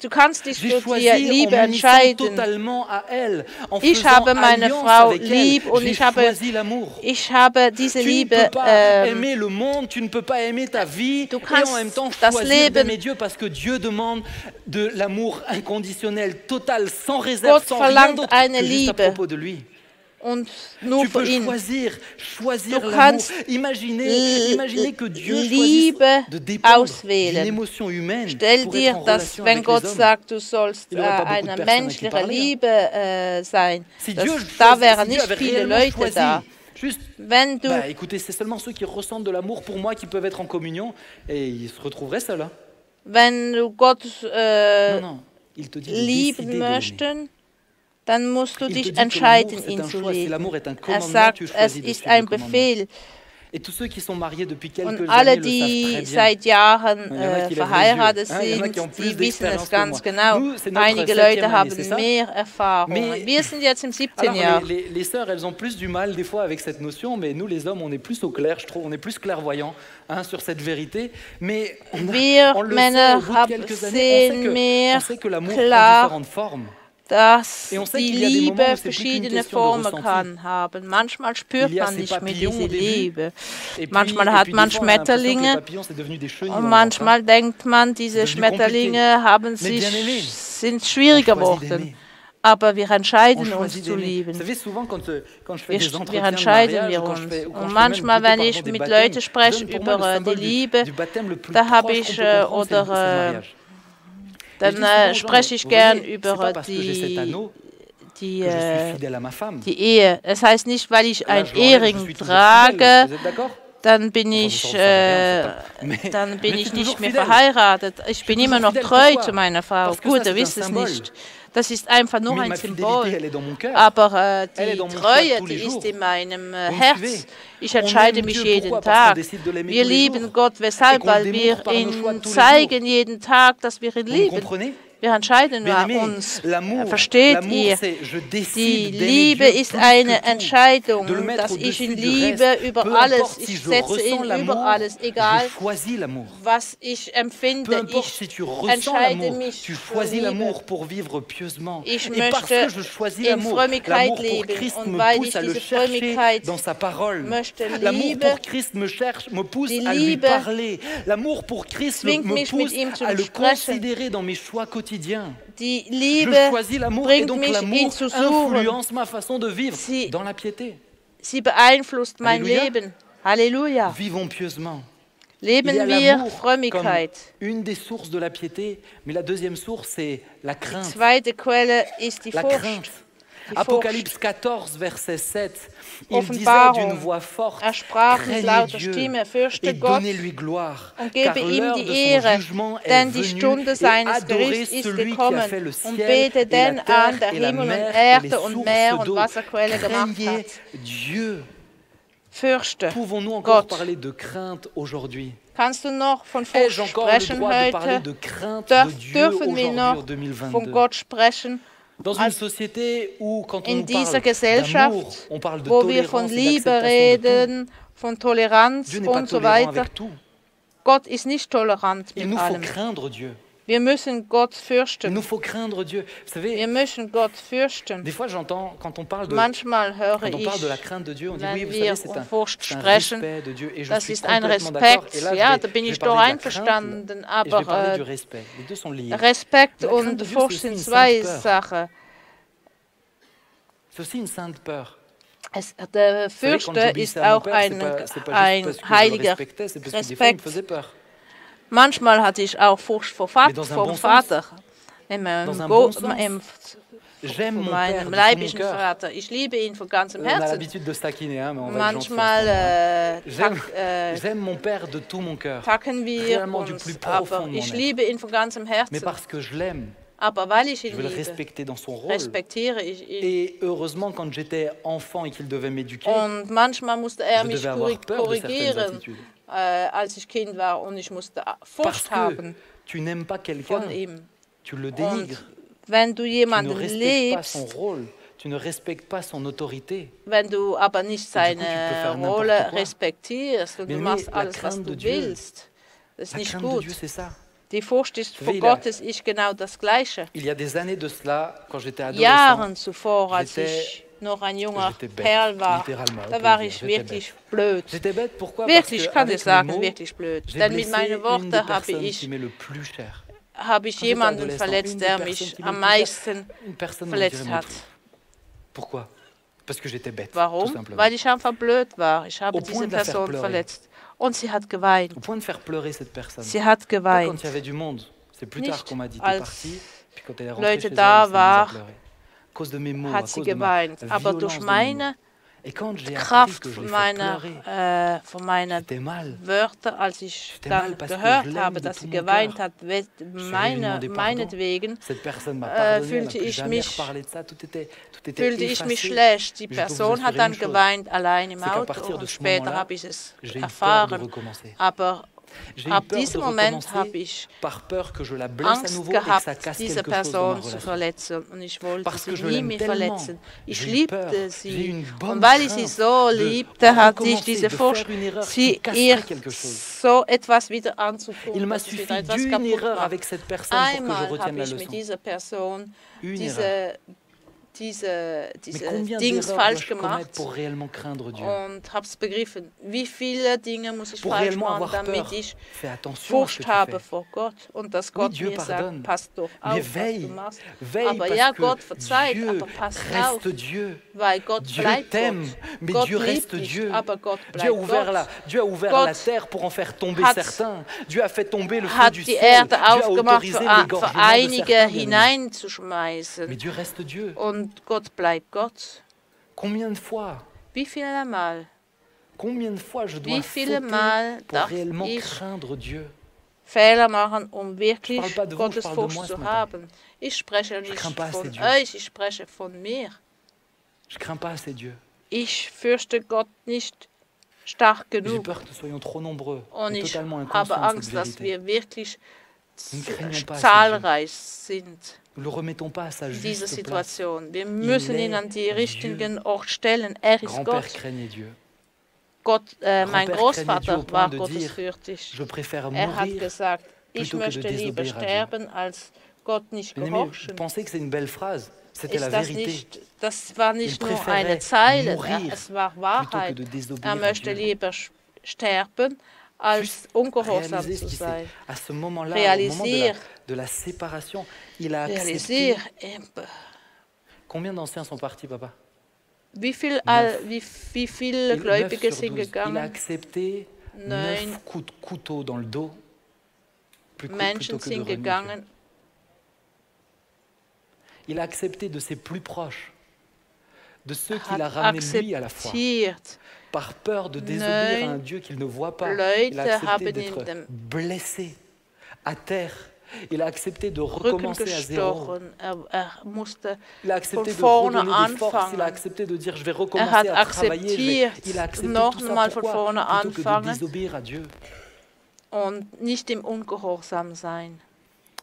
kannst dich für die Liebe entscheiden. Ich habe meine Frau lieb und ich habe diese Liebe. Du kannst das Leben. Gott verlangt eine Liebe. Und nur für ihn. Du kannst Liebe auswählen. Stell dir das, wenn Gott sagt, du sollst eine menschliche Liebe sein, da wären nicht viele Leute da. Wenn du écoutez, c'est seulement ceux qui ressentent de l'amour pour moi qui peuvent être en communion et ils se retrouveraient seuls. Wenn du Gott lieben möchtest, dann musst du dich entscheiden, ihn zu lieben. Er sagt, es ist ein Befehl. Und alle, die seit Jahren verheiratet sind, die wissen es ganz genau. Einige Leute haben mehr Erfahrung. Wir sind jetzt im 17. Jahr. Les sœurs, elles ont plus du mal des fois avec cette notion, mais nous les hommes, on est plus au clair, je trouve, on est plus clairvoyants sur cette vérité. Mais wir Männer sehen mehr klar, dass die Liebe verschiedene Formen kann haben. Manchmal spürt man nicht mehr diese Liebe. Manchmal hat man Schmetterlinge und manchmal denkt man, diese Schmetterlinge sind schwieriger geworden. Aber wir entscheiden uns zu lieben. Wir entscheiden wir uns. Und manchmal, wenn ich mit Leuten spreche über die Liebe, da habe ich dann spreche ich gern über die Ehe. Es heißt nicht, weil ich einen Ehering trage, dann bin ich nicht mehr verheiratet. Ich bin immer noch treu zu meiner Frau. Gut, ihr wisst es nicht. Das ist einfach nur ein Symbol. Aber die Treue, die ist in meinem Herz. Ich entscheide mich jeden Tag. Wir lieben Gott. Weshalb? Weil wir ihn zeigen jeden Tag, dass wir ihn lieben. Wir entscheiden uns. Versteht ihr? Die Liebe ist eine Entscheidung, dass ich ihn liebe über alles. Ich setze ihn über alles, egal was ich empfinde. Ich entscheide mich für Liebe. Ich möchte in Frömmigkeit leben und weil ich diese Frömmigkeit möchte, Liebe, die Liebe zwingt mich mit ihm zu sprechen. Die Liebe bringt mich, ihn zu suchen. Sie beeinflusst mein Leben. Halleluja. Leben wir Frömmigkeit. Die zweite Quelle ist die Furcht. Apocalypse 14, Verset 7. Offenbarung. Er sprach mit lauter Stimme, fürchte Gott und gebe ihm die Ehre, denn die Stunde seines Gerichts ist gekommen. Und bete den an, der Himmel und Erde und Meer und Wasserquelle gemacht hat. Fürchte Gott. Kannst du noch von Furcht sprechen heute? Dürfen wir noch von Gott sprechen? In dieser Gesellschaft, wo wir von Liebe reden, von Toleranz und so weiter. Gott ist nicht tolerant mit allem. Wir müssen Gott fürchten. Il nous faut craindre Dieu. Vous savez, wir müssen Gott fürchten. Des fois, j'entends quand on parle de, Manchmal höre quand on parle de la ich, crainte de Dieu, on dit wenn oui, vous wir savez, Furcht c'est un sprechen, respect de Dieu. Et je das suis ist ein complètement d'accord. Respekt. Et là, Ja, je da bin vais ich doch parler de la crainte, einverstanden, et je vais parler du aber respect. Les deux sont liés. Respekt La crainte und de Dieu, Furcht c'est sind aussi une zwei sainte peur. Sachen. C'est aussi une sainte peur. Der Fürchte ist auch ein heiliger Respekt. Manchmal hatte ich auch Furcht vom Vater. Meinem leiblichen Vater. Ich liebe ihn von ganzem Herzen. Manchmal tacken wir uns, aber ich liebe ihn von ganzem Herzen. Aber weil ich ihn liebe, respektiere ich ihn. Et heureusement, quand j'étais enfant et qu'il devait m'éduquer, und manchmal musste mich korrigieren, als ich Kind war, und ich musste Furcht haben tu n'aimes pas von ihm. Tu le dénigres. Wenn du jemanden liebst, tu ne respectes pas son autorité. Wenn du aber nicht seine Rolle respektierst und du machst alles, was du willst, das ist nicht gut. Die Furcht vor Gott ist genau das Gleiche. Jahren zuvor, als ich noch ein junger Kerl war, da war ich wirklich blöd. Wirklich, ich kann das sagen, wirklich blöd. Denn mit meinen Worten habe ich jemanden verletzt, der mich am meisten verletzt hat. Warum? Weil ich einfach blöd war. Ich habe diese Person verletzt. Und sie hat geweint. Sie hat geweint. Nicht als Leute da waren, hat sie geweint. Aber durch meine Kraft von meiner Wörter, als ich dann gehört habe, dass sie geweint hat, meinetwegen, fühlte ich mich schlecht. Die Person hat dann geweint, allein im Auto, und später habe ich es erfahren. Aber ab diesem Moment habe ich Angst gehabt, diese Person zu verletzen, und ich wollte sie nie mehr verletzen. Ich liebte sie, und weil ich sie so liebte, hatte ich diese Furcht, ihr so etwas wieder anzutun, dass sie wieder etwas kaputt macht. Einmal habe ich mit dieser Person diese Dings falsch gemacht und habe es begriffen, wie viele Dinge muss ich falsch machen, damit ich Furcht habe vor Gott und dass Gott mir sagt, pass doch auf, was du machst. Aber ja, Gott verzeiht, aber pass auf, weil Gott bleibt Gott. Gott liebt dich, aber Gott bleibt Gott. Gott hat die Erde aufgemacht, für einige hineinzuschmeißen. Und Gott bleibt Gott. Wie viele Mal darf ich Fehler machen, um wirklich Gottes Furcht zu haben? Ich spreche nicht von euch, ich spreche von mir. Ich fürchte Gott nicht stark genug. Und ich habe Angst, dass wir wirklich zahlreich sind. In dieser Situation. Wir müssen ihn an die richtigen Ort stellen. Er ist Gott. Mein Großvater war gottesfürchtig. Er hat gesagt, ich möchte lieber sterben, als Gott nicht gehorchen. Das war nicht nur eine Zeile, es war Wahrheit. Er möchte lieber sterben, als ungehorsam zu sein. Realisier. Combien d'anciens sont partis, papa? Wie viele Gläubige sind gegangen? Il a accepté 9 coups de couteau dans le dos. Menschen sind gegangen. Il a accepté de ses plus proches, de ceux qu'il a ramenés lui à la foi. Par peur de désobéir à un Dieu qu'il ne voit pas, il a accepté d'être blessé, à terre. Il a accepté de recommencer à zéro. Il a accepté de redonner des forces. Il a accepté de dire, je vais recommencer à travailler. Il a accepté tout ça pourquoi? Plutôt que de désobéir à Dieu.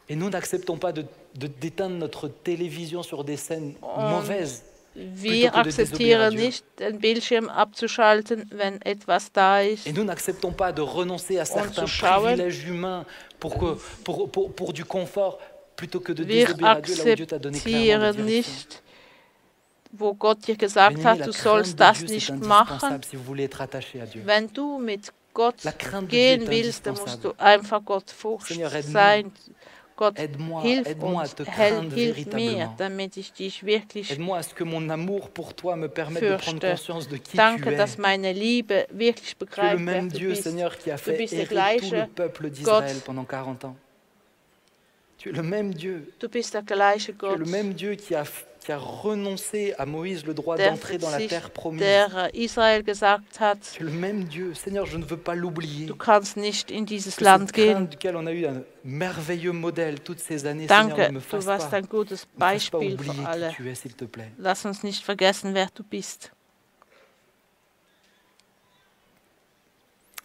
Et nous n'acceptons pas d'éteindre notre télévision sur des scènes mauvaises. Wir akzeptieren nicht, den Bildschirm abzuschalten, wenn etwas da ist. Et nous n'acceptons pas de renoncer à certains privilèges humains pour du confort, plutôt que de désobéir à Dieu, là où Dieu t'a donné clairement de direction. Wo Gott dir gesagt hat, du sollst das nicht machen. Wenn du mit Gott gehen willst, dann musst du einfach Gott Furcht sein. Gott, hilf uns, hilf mir, damit ich dich wirklich fürchte. Danke, dass meine Liebe wirklich begreift, wer du bist. Du bist der gleiche Gott. Tu es le même Dieu. Du bist der gleiche Gott. Tu es le même Dieu qui a renoncé à Moïse le droit d'entrer dans la terre promise. Der Israel gesagt hat, tu es le même Dieu. Seigneur, je ne veux pas l'oublier. Du kannst nicht in dieses Land gehen. Duquel on a eu un merveilleux modèle toutes ces années. Danke, Seigneur, ne me du fasse warst pas, ein gutes Beispiel für alle. qui tu es, s'il te plaît. Lass uns nicht vergessen, wer du bist.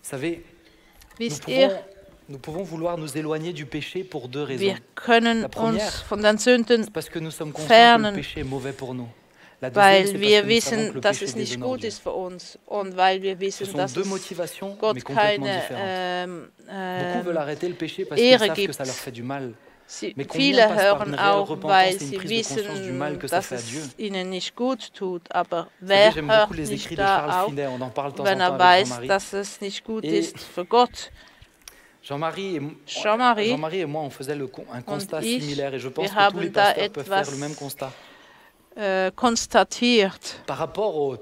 Vous savez, nous pouvons vouloir nous éloigner du péché pour deux raisons. Wir können uns von den Sünden parce que nous sommes conscients que le péché est mauvais pour nous. La deuxième, weil wir wissen, dass es nicht gut ist für uns und weil wir wissen, dass es Gott keine Beaucoup veulent arrêter le péché parce qu'ils savent que ça leur fait du mal. Viele hören auch, weil sie wissen, dass es ihnen nicht gut tut. Aber wer hört nicht da auf, wenn weiß, dass es nicht gut ist für Gott? Jean-Marie et moi, on faisait un constat similaire et je pense que tous les pasteurs peuvent faire le même constat. Konstatiert. Par rapport aux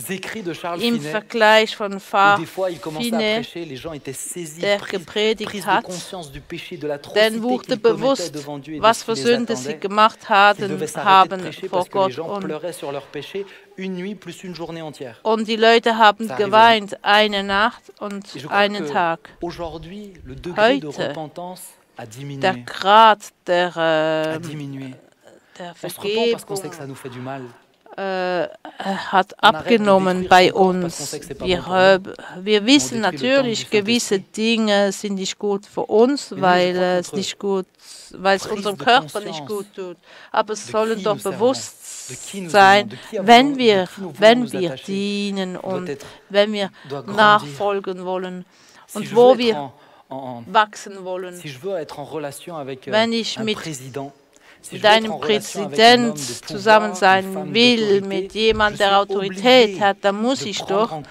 écrits de Charles Im Finet, Vergleich von où des fois il commençait à prêcher, les gens étaient saisis, pris de conscience du péché, de la atrocité qu'ils commettaient devant Dieu et de ce qui les attendait. Ils devaient s'arrêter de prêcher parce que les gens pleuraient sur leur péché une nuit plus une journée entière. Und die Leute haben geweint eine Nacht und einen Tag. Aujourd'hui, le degré de repentance a diminué. Der Grad der a diminué. Der on se repent parce qu'on sait que ça nous fait du mal. Hat abgenommen bei uns. Wir wissen natürlich, gewisse Dinge sind nicht gut für uns, weil es unserem Körper nicht gut tut. Aber es sollen doch bewusst sein, wenn wir dienen und wenn wir nachfolgen wollen und wo wir wachsen wollen. Wenn ich mit einem Präsident zusammen sein will, mit jemandem, der Autorität hat, dann muss ich doch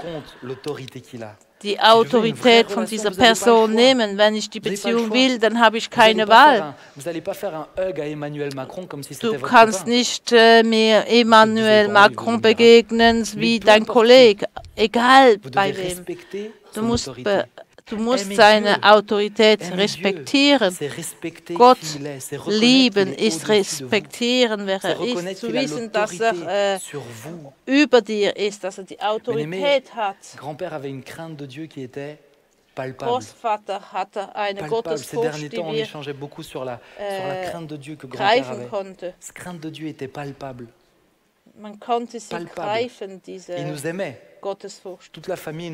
die Autorität von dieser Person nehmen. Wenn ich die Beziehung will, dann habe ich keine Wahl. Du kannst nicht mehr Emmanuel Macron begegnen wie dein Kollege, egal bei wem. Du musst seine Autorität respektieren. Gott lieben ist respektieren, wer er ist. Zu wissen, dass er über dir ist, dass er die Autorität hat. Großvater hatte eine Gottesfurcht, die wir greifen konnte. Man konnte sie greifen, diese Gottesfurcht.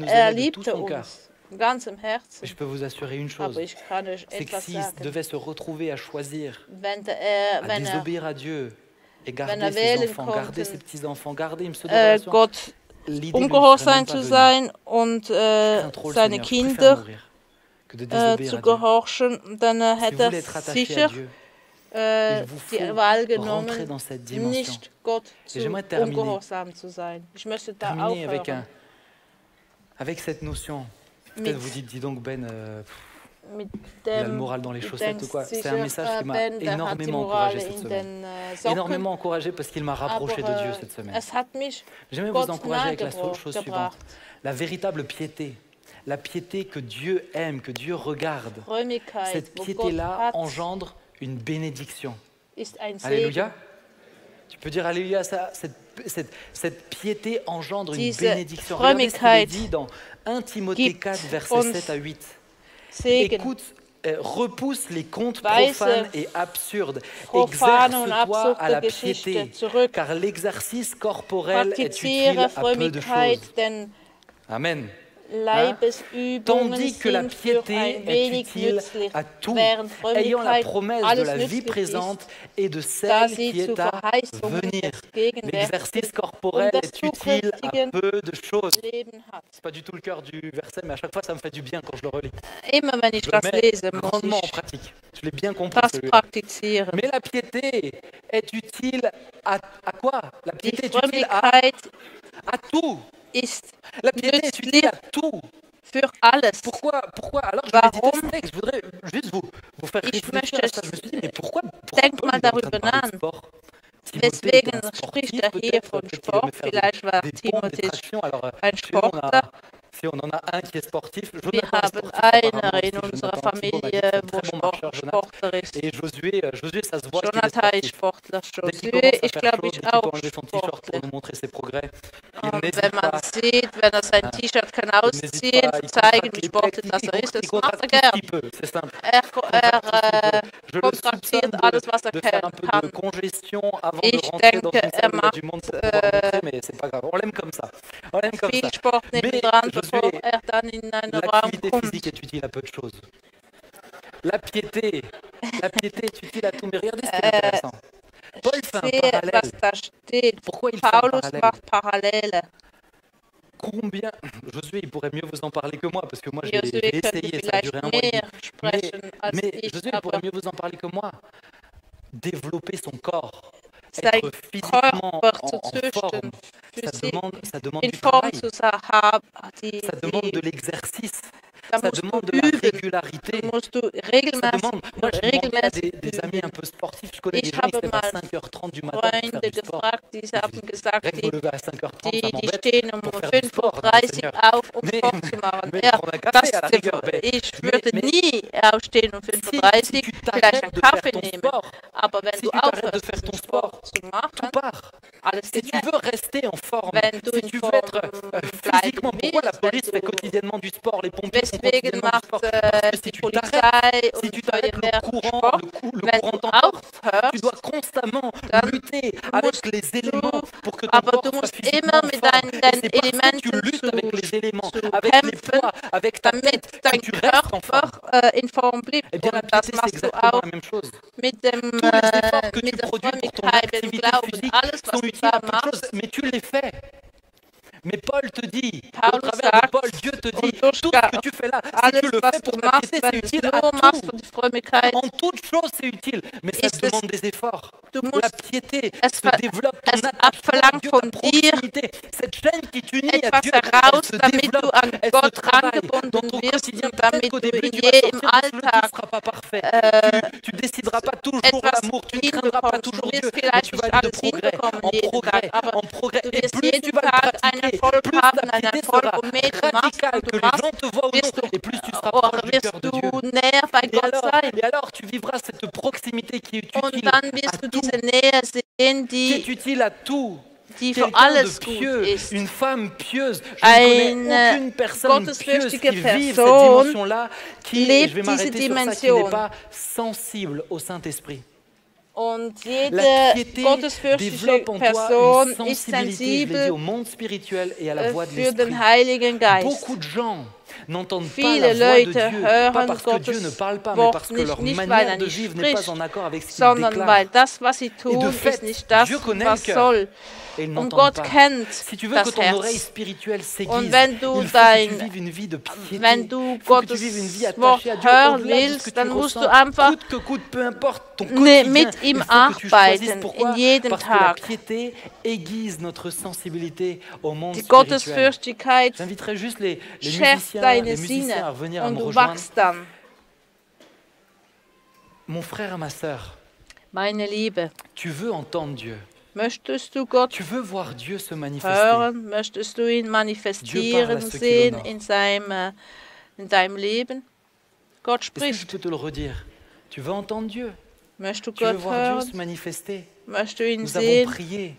Er liebte uns. Ganz im Herzen. Je peux vous assurer une chose, c'est que s'il devait se retrouver à choisir, à désobéir à Dieu et garder ses enfants, garder ses petits-enfants, garder im Gott ungehorsam zu sein und seine Kinder zu gehorchen, dann hätte er sicher die Wahl genommen, nicht Gott ungehorsam zu sein. Ich möchte da aufhören. Avec cette notion. Peut-être vous dites, dis donc Ben, il a le moral dans les chaussettes ou quoi. C'est un message qui m'a énormément encouragé cette semaine. Énormément encouragé parce qu'il m'a rapproché de Dieu cette semaine. J'aimerais vous encourager avec la chose suivante. La véritable piété. La piété que Dieu aime, que Dieu regarde. Cette piété-là engendre une bénédiction. Alléluia. Tu peux dire Alléluia, ça, cette piété engendre une bénédiction. Regardez ce qu'il est dit dans 1 Timothée 4, versets 7 à 8. Écoute, repousse les contes profanes et absurdes. Exerce-toi à la piété, car l'exercice corporel est utile à peu de choses. Amen. Tandis que la piété est utile à tout, ayant la promesse de la vie présente et de celle qui est à venir. L'exercice corporel est utile à peu de choses. C'est pas du tout le cœur du verset, mais à chaque fois ça me fait du bien quand je le relis. Immer wenn ich das lese, muss Grandement en ich pratique. Je l'ai bien compris. das celui-là. praktizieren. Mais la piété est utile à quoi? La Die piété est utile Frömmigkeit à tout. ist La piété est utile à tout. für alles. Pourquoi alors je vais méditer Warum? ce texte, je voudrais juste vous faire Ich réfléchir möchte à ça. Je me suis dit, mais pourquoi Denk Paul mal est en train de darüber parler nach. de sport? Timothée était Deswegen un sportif, spricht er hier peut-être, von peut-être qu'il aimait Sport. faire Vielleicht war des pompes, des Timotheus tractions. Alors, ein chez nous, Sportler. si on en a un qui est sportif, Wir Jonathan est haben sportif einer apparemment in aussi. unserer Jonathan Thibault m'a dit que c'est Familie, un wo très bon marcheur, Jonathan. Sportler ist. Et Josué, ça se voit qu'il est Jonathan ist sportif. Sportler. Dès qu'il Josué commence à ist, faire glaube chaud, ich, dès qu'il peut auch enlever son t-shirt pour Sportler. nous montrer ses progrès, il Und n'hésite wenn man pas. sieht, wenn er sein T-Shirt kann ausziehen, zu zeigen, wie sportlich das er ist, das macht er gern. C'est simple. Er kontraktiert alles, was er de faire un peu de kann. congestion avant de Ich rentrer dans denke, une salle où il y a du monde pour pouvoir montrer, mais c'est pas grave. On l'aime comme ça. On l'aime comme ça. Viel Sport Mais nebendran, bevor Josué, er dann in einen Raum l'activité kommt. physique est utile à peu de choses. La piété est utile à tout. Mais regardez ce qui est intéressant. Paul fait un Sehe, parallèle. was da steht. Pourquoi il fait un Paulus parallèle? macht Parallele. Combien Josué, il pourrait mieux vous en parler que moi, parce que moi, j'ai Josué könnte essayé, ça a duré vielleicht un mois et mehr demi. sprechen als Mais ich, Josué, il pourrait aber mieux vous en parler que moi. Développer son corps, sein être physiquement Körper zu en züchten, forme, ça demande in du Form travail, zu haben, ça demande de l'exercice, da ça musst demande du de la üben, régularité. musst du Ça regelmäßig, demande, moi j'ai demandé à des regelmäßig amis un üben. peu sportifs, je connais des Ich gens qui se habe lèvent à mal 5h30 du matin pour faire Freunde du sport. gefragt, die haben gesagt, Rien que me lever à 5h30, ça die m'embête stehen um pour faire du sport, 5:30 Seigneur. Uhr auf, um Mais- Sport zu machen. mais Ja, prendre un café à la rigueur, mais- ich würde mais- nie aufstehen um 5:30 si Uhr, tu vielleicht t'arrêtes einen de faire Kaffee ton nehmen. sport, Aber wenn si du tu t'arrêtes de aufhörst, faire ton diesen sport, Sport zu machen, tout part. alles Si geht tu weg. veux rester en forme, Wenn du si in tu veux Form être physiquement, bleiben pourquoi la willst, wenn police fait du quotidiennement du sport, les pompiers font Deswegen quotidiennement du macht sport? Parce que die si tu Polizei t'arrêtes, si und tu t'arrêtes le Feuerwehr courant, Sport. le Wenn courant du t'emporte, tu aufhörst, dois constamment dann lutter avec musst les éléments pour que ton aber corps du soit musst physiquement immer en mit forme. deinen Et c'est parce que tu Elementen luttes avec les éléments, zu avec les kämpfen, poids, avec ta damit tête, que dein tu restes en forme. Körper in Form bleibt. Eh bien, la Und das piété, c'est machst du exactement auch la même chose. mit dem Tous les efforts que tu mit der produis pour ton Frömmigkeit, dem activité Glauben, physique alles, was sont du utiles à da peu de choses, machst. mais tu les fais. Mais Paul te dit, Paulus au travers de sagt, Paul, Dieu te dit, und durch tout ce que tu fais là, si alles, tu le was fais du pour ta machst, piété, wenn c'est du es utile à nur machst tout. für die Frömmigkeit, En toute chose, c'est utile, mais ça Ist te es- demande des efforts. du La musst piété es se ver- développe, ton es attachement à abverlangt Dieu, von ta dir proximité, cette chaîne qui t'unit à etwas Dieu, heraus, elle se damit du développe, an elle se Gott travaille. Dans angebunden ton wirst quotidien, und peut-être damit qu'au du début, in tu vas jedem sortir de ce jeu, tout ne Alltag sera pas parfait. Tu décideras pas toujours etwas l'amour, tu ne craindras pas hinbekommst. Du toujours Dieu, wirst mais vielleicht tu vas nicht aller de alles progrès hinbekommen en jeden progrès, Tag, aber en progrès. du Et wirst plus tu jeden vas le Tag einen pratiquer, Erfolg plus haben, ta einen piété Erfolg. sera Und mehr du machst radicale, und que du les gens machst, te voient ou non, wirst du, et plus tu seras proche du cœur wirst de Dieu. du näher bei Gott sein. Et alors, tu vivras cette proximité qui est Und utile dann à wirst du tout, diese Nähe sehen, qui est utile à tout. die für Quelqu'un de alles gut pieux, ist. une femme pieuse. Je ne connais Eine aucune personne pieuse qui gottesfürchtige vive cette Person dimension-là, qui, et je vais lebt m'arrêter diese sur ça, qui n'est Dimension. pas sensible au Saint-Esprit. Und La jede piété gottesfürchtige développe en toi Person une ist sensibilité, je l'ai dit, sensibel au monde spirituel et à la voix de für den l'Esprit. Heiligen Geist. Beaucoup de gens n'entendent pas Viele la voix de Leute Dieu, pas hören parce que Dieu Gottes ne parle pas, mais Wort parce que leur nicht weil manière er de nicht vivre n'est pas spricht, en accord avec ce qu'il sondern déclare. weil das, was sie Et de tun, fait, ist nicht das, Dieu connaît was le cœur. soll. Et ils Und n'entendent Gott pas. kennt Si tu veux que das ton oreille Herz. spirituelle s'aiguise, Und wenn du il faut que tu dein- vives une vie de piété. Wenn du Il faut que tu Gottes vives une vie Wort attachée à Dieu hören au-delà de ce que willst, tu dann musst du ressens. einfach Coûte que coûte, peu importe ton quotidien, mit il ihm faut que tu choisisses. arbeiten, Pourquoi? in jedem Parce que la Tag. piété aiguise notre sensibilité au monde Die spirituel. Gottesfürchtigkeit J'inviterai juste les schärft musiciens deine à revenir à Sinne me und du rejoindre. wachst dann. Mon frère, ma sœur, Meine Liebe, tu veux entendre Dieu. möchtest du Gott Tu veux voir Dieu se manifester. hören? Möchtest du ihn Dieu manifestieren parle à ceux qui sehen l'honorent. in deinem Leben? Gott Est-ce que je spricht. peux te le redire? Tu veux entendre Dieu. Möchtest du Tu veux Gott voir Dieu hören? se manifester. Möchtest du ihn Nous avons sehen? prié.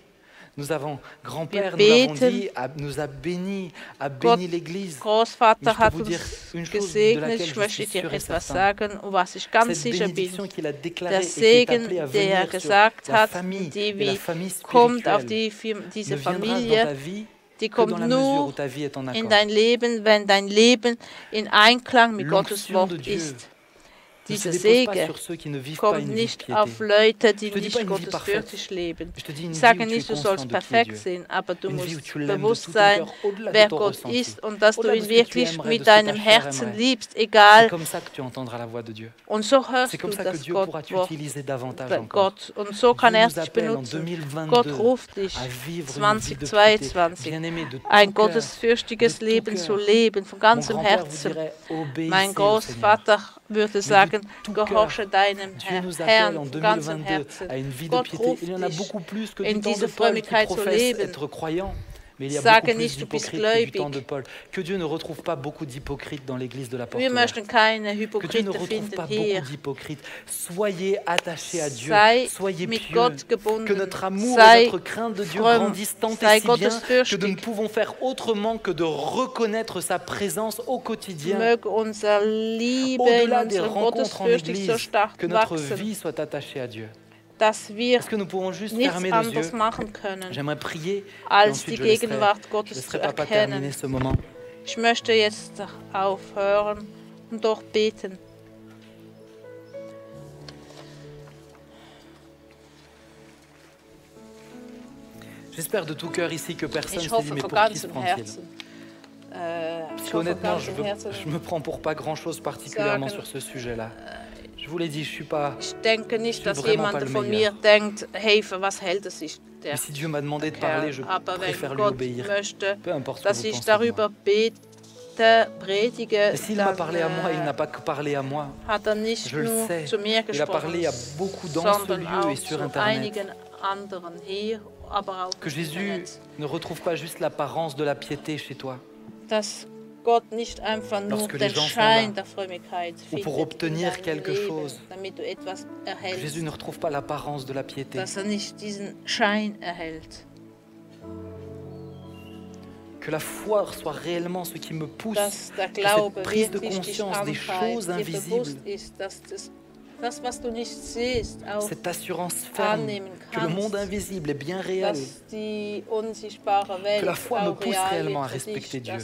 Nous avons, grand-père, nous Wir l'avons beten. dit, nous a bénis, a Gott, béni l'Église. Mais Großvater je peux hat vous dire uns une chose de gesegnet. laquelle Ich je möchte suis dir sûr et etwas certain. sagen, um was ich ganz Cette sicher bin. bénédiction qu'il a déclarée Der et qui est appelée Segen, à der er venir sur gesagt la hat, famille die et la wie famille kommt auf spirituelle, diese ne viendra dans ta Familie, vie Die kommt nur in dein Leben, wenn dein Leben in Einklang mit Gottes Wort ist. Dieser Segen kommt nicht auf Leute, die nicht gottesfürchtig leben. Ich sage nicht, du sollst perfekt sein, aber du musst bewusst sein, wer Gott ist und dass du ihn wirklich mit deinem Herzen liebst, egal. Und so hörst du das Gott und so kann er dich benutzen. Gott ruft dich 2022, ein gottesfürchtiges Leben zu leben, von ganzem Herzen. Mein Großvater würde sagen, gehorche deinem Herrn von ganzem Herzen. Gott ruft dich, in diese Frömmigkeit zu leben. Sage nicht, du bist gläubig. Wir möchten keine Hypokriten finden hier. Sei mit Gott gebunden, sei fromm, sei gottesfürchtig. Möge unsere Liebe in unserem Gottesfürchtig so stark wachsen, dass wir nichts anderes machen können, als die Gegenwart Gottes zu erkennen. Ich möchte jetzt aufhören und doch beten. J'espère de tout cœur ici que personne ne s'est dit mais pour qui se prend-il? Parce qu'honnêtement, je me prends pour pas grand-chose particulièrement sur ce sujet-là. Je vous l'ai dit, je suis pas. Ich denke nicht, dass jemand von mir denkt, hey, für was hält es sich der si Dieu m'a demandé de parler, je préfère lui obéir. Peu importe dass ich darüber bete, predige, s'il m'a parlé à moi, il n'a pas que parlé à moi. Hat nicht je le nur sais. Zu mir il a parlé à beaucoup dans ce lieu et sur Internet. Hier, aber auch que Jésus ne retrouve pas juste l'apparence de la piété chez toi. Dass Gott nicht einfach nur den Schein der Frömmigkeit findet, pour obtenir quelque Leben, chose. damit du etwas erhältst. Jésus ne retrouve pas l'apparence de la piété. Dass nicht diesen Schein erhält. Que la foi soit réellement ce qui me pousse à cette prise de conscience des choses invisibles. Cette assurance ferme que le monde invisible est bien réel. Que la foi me pousse réellement à respecter Dieu.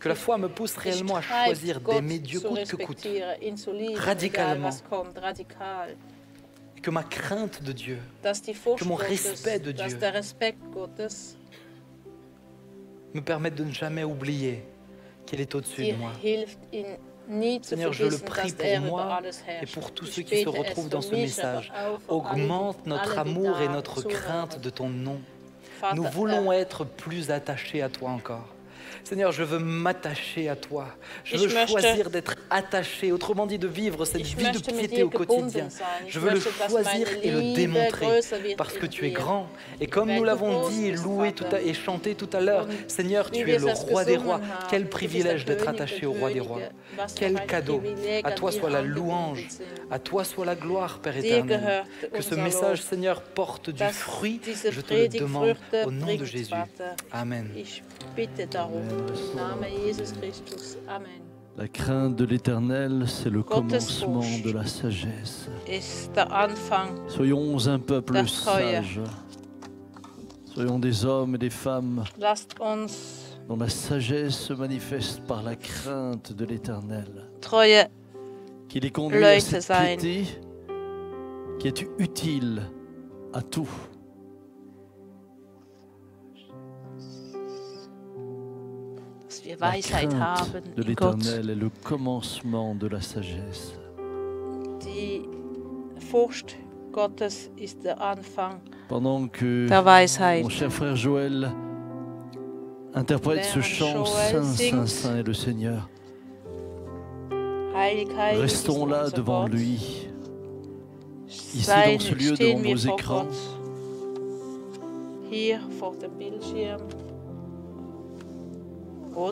Que la foi me pousse réellement à choisir d'aimer Dieu coûte que coûte, radicalement. Que ma crainte de Dieu, que mon respect de Dieu me permettent de ne jamais oublier qu'il est au-dessus de moi. Seigneur, je le prie pour moi et pour tous ceux qui se retrouvent dans ce message. Augmente notre amour et notre crainte de ton nom. Nous voulons être plus attachés à toi encore. Seigneur, je veux m'attacher à toi. Je veux choisir d'être attaché, autrement dit de vivre cette vie de piété au quotidien. Je veux le choisir et le démontrer parce que tu es grand. Et comme nous l'avons dit et loué et chanté tout à l'heure, Seigneur, tu es le roi des rois. Quel privilège d'être attaché au roi des rois. Quel cadeau. À toi soit la louange. À toi soit la gloire, Père éternel. Que ce message, Seigneur, porte du fruit. Je te le demande au nom de Jésus. Amen. La crainte de l'Éternel, c'est le commencement de la sagesse. Soyons un peuple sage. Soyons des hommes et des femmes dont la sagesse se manifeste par la crainte de l'Éternel. Qui les conduit à cette piété qui est utile à tout. La crainte de l'Éternel est le commencement de la sagesse. Pendant que mon cher frère Joël interprète ce chant, Saint, Saint, Saint est le Seigneur, restons là devant lui, ici dans ce lieu devant nos écrans.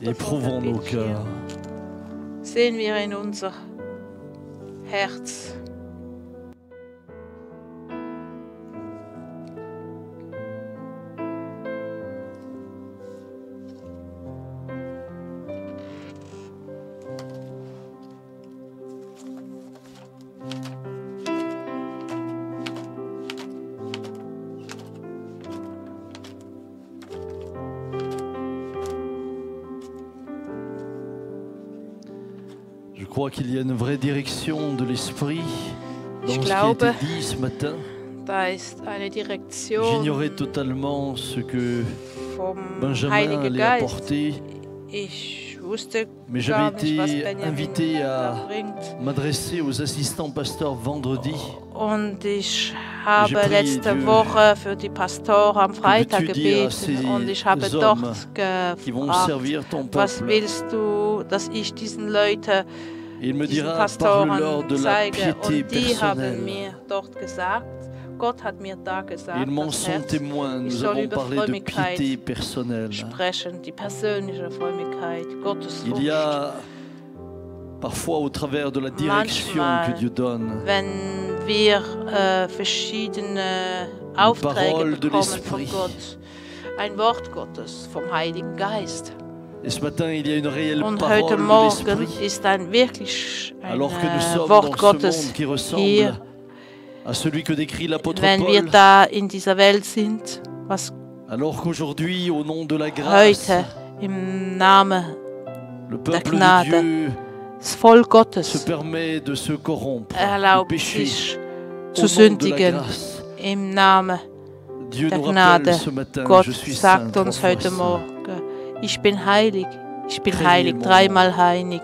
Éprouvons nos cœurs. Sehen wir in unser Herz. crois qu'il y a une vraie direction de l'esprit dans ce qui a été dit ce matin. J'ignorais totalement ce que Benjamin allait apporter, mais j'avais été invité à m'adresser aux assistants pasteurs vendredi. Und ich habe letzte Woche für die Pastoren am Freitag gebeten und ich habe dort gefragt, was willst du, dass ich diesen Leuten, diesen Pastoren zeige? Und die haben mir dort gesagt, Gott hat mir da gesagt, das Herz, ich soll über Frömmigkeit sprechen, die persönliche Frömmigkeit, Gottesfurcht. Parfois au travers de la direction que Dieu donne, wenn wir verschiedene Aufträge bekommen von Gott, ein Wort Gottes vom Heiligen Geist. Et ce matin, il y a une réelle Und parole heute de Morgen l'esprit, ist wirklich alors que nous ein sommes Wort dans Gottes ce monde qui ressemble hier, à celui que décrit l'apôtre wenn wir Paul, da in dieser Welt sind, was alors qu'aujourd'hui, au nom de la grâce, heute im Namen le der peuple de Gnade, Dieu das Volk se Gottes permet de se corrompre, de erlaubt pécher, sich au zu nom de la sündigen grâce. im Namen Dieu der nous Gnade. rappelle ce matin, Gott je suis sagt saint, uns 3 fois heute saint. Morgen, ich bin heilig, Craignez heilig, mon dreimal heilig,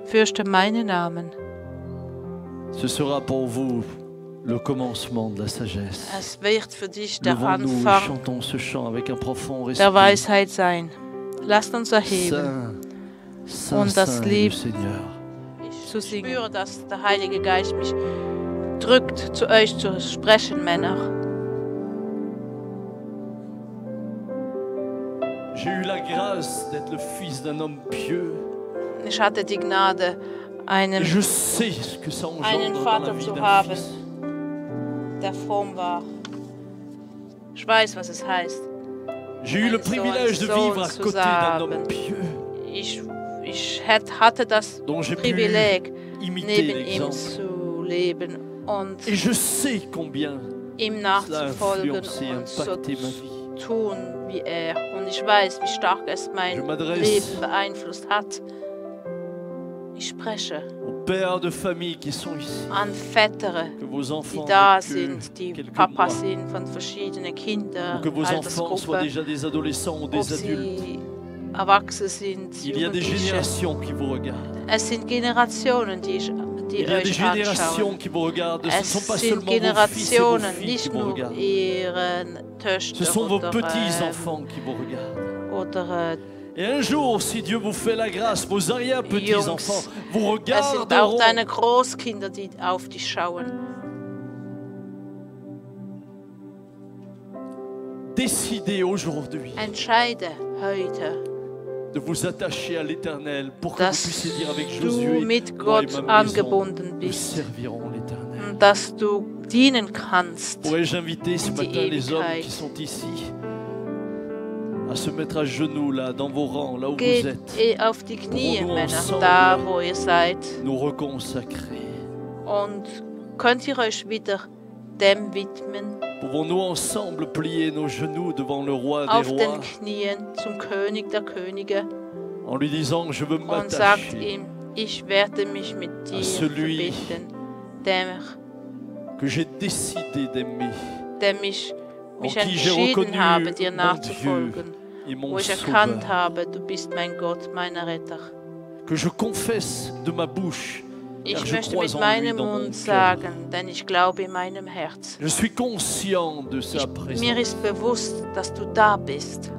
fürchte meinen Namen. Ce sera pour vous le commencement de la sagesse. Es wird für dich der Levons-nous et Anfang chantons ce chant avec un profond der respect. Weisheit sein. Lasst uns erheben Saint, Saint, und das Saint est Lied le Seigneur. zu singen. Ich spüre, dass der Heilige Geist mich drückt, zu euch zu sprechen, Männer. J'ai eu la grâce d'être le fils d'un homme pieux. Ich hatte die Gnade, einen Et je sais ce que ça engendre dans la Vater vie zu d'un haben, fils. der fromm war. Ich weiß, was es heißt. J'ai eu le so privilège de einen vivre à Sohn zu côté d'un homme haben. pieux, Ich hatte das dont j'ai pu Privileg, imiter neben ihm l'exemple. zu leben und Et je sais combien ihm cela a nachzufolgen influencé, und so impacté ma vie. zu tun wie er. Und ich weiß, wie stark es Je mein m'adresse Leben beeinflusst hat. Ich spreche aux pères de famille qui sont ici, an Väter, que vos die enfants da n'aient que sind, die quelques Papa mois, sind von verschiedenen Kindern, ou que vos enfants soient Altersgruppen, déjà des adolescents ou ob des adultes. sie erwachsen sind, Il y a des Jugendliche. générations qui vous regardent. Es sind Generationen, die Il y a des euch générations anschauen. qui vous regardent. Ce ne Es sont pas sind seulement vos fils et vos Generationen, filles qui nicht vous nur regardent. ihre Töchter Ce sont vos oder, petits-enfants qui vous regardent. oder Et un jour, si Dieu vous fait la grâce, vos arrière-petits-enfants vous es sind auch regarderont. deine Großkinder, die auf dich schauen. Décidez aujourd'hui Entscheide heute, de vous attacher à l'Éternel pour que vous dass puissiez dire avec du Josué, mit moi et Gott ma maison, angebunden nous bist servirons l'Éternel. und dass du dienen kannst. Pourrais-je inviter ce Die matin les hommes Ewigkeit. qui sont ici à se mettre à genoux là, dans vos rangs, là où vous Geht êtes, auf die Knie, Pourrons-nous Männer, ensemble da wo ihr seid. nous reconsacrer? Und könnt ihr euch wieder dem widmen, Pouvons-nous ensemble plier nos genoux devant le roi des auf den rois Knien zum König der Könige en lui disant je veux und sagt m'attacher, ihm, ich werde mich mit dir celui verbinden, der que j'ai décidé d'aimer, mich en qui j'ai entschieden reconnu habe, dir mon Dieu nachzufolgen, et mon wo ich erkannt Sauveur, habe, du bist mein Gott, mein Retter. que je confesse de ma bouche, car Ich je möchte crois mit en lui meinem dans mon Mund cœur. sagen, denn ich glaube in meinem Herz. Je suis conscient de sa Mir présence. ist bewusst, dass du da bist.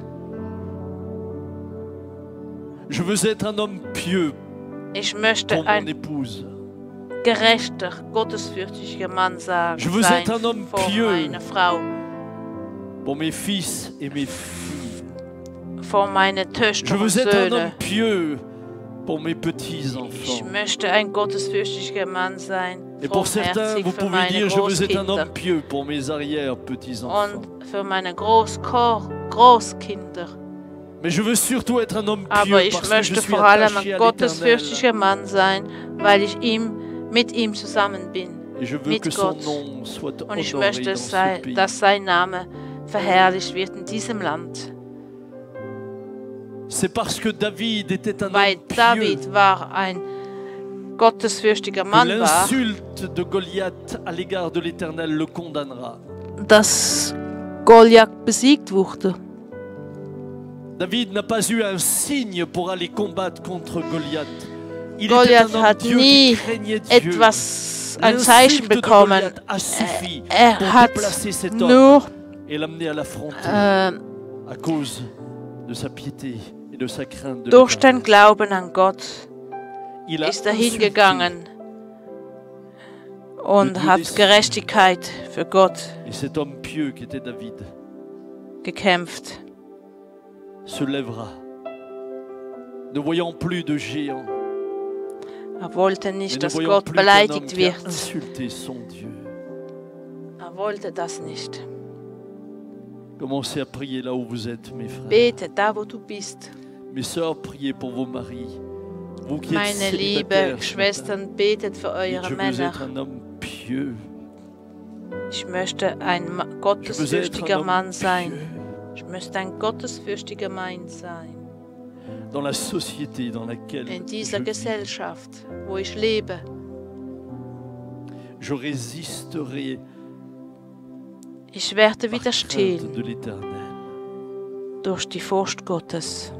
Je veux être un homme pieux Ich möchte pour mon ein épouse. gerechter, gottesfürchtiger Mann sein, Je veux être un homme vor pieux. meiner Frau, Pour mes fils et mes filles. vor meine Je Töchter und veux être un homme Söhne. pieux pour mes Ich petits-enfants. möchte ein gottesfürchtiger Mann sein, Et pour certains, frommherzig vous für pouvez meine dire, je veux être un Großkinder homme pieux pour mes arrière-petits-enfants. und für meine Großkinder. Mais je veux surtout être un homme pieux Aber ich parce que je möchte suis vor allem attaché ein à gottesfürchtiger l'Éternel. Mann sein, weil ich mit ihm zusammen bin. Et je veux mit que son Gott. nom soit Und ich honoré möchte, dans ce pays. dass sein Name verherrlicht wird in diesem Land. C'est parce que David était un Weil homme pieux David war ein gottesfürchtiger Mann war, l'insulte de Goliath à l'égard de l'Éternel le condamnera. dass Goliath besiegt wurde. David n'a pas eu un signe pour aller combattre contre Goliath. Il Goliath était un homme hat Dieu nie qui craignait Dieu. ein Zeichen L'insulte de bekommen. Goliath a suffi Er pour hat déplacer cet homme nur et l'amener à l'affronter à cause de sa piété et de sa crainte de durch den l'Éternel. Glauben an Gott Il a ist er insulté hingegangen und hat Gerechtigkeit für Gott et cet homme pieux qui était David gekämpft. se lèvera, ne voyant plus de géants, Er wollte mais nicht, ne dass voyant Gott plus qu'un homme beleidigt qui a wird. insulté son Dieu. Er wollte das nicht. Commencez à prier là où vous êtes, mes frères. Bete da, wo du bist. Mes sœurs, priez pour vos maris. Vous qui êtes Meine liebe célibataires, ce matin, Schwestern, betet für dites, eure je veux Männer. être un homme pieux. Ich möchte ein Je veux être gottesfürchtiger un homme Mann sein. pieux Ich möchte ein gottesfürchtiger Mann sein. dans la société dans laquelle In dieser je vis. Gesellschaft, wo ich lebe. Je résisterai Ich werde par crainte widerstehen de l'Éternel. durch die Furcht Gottes.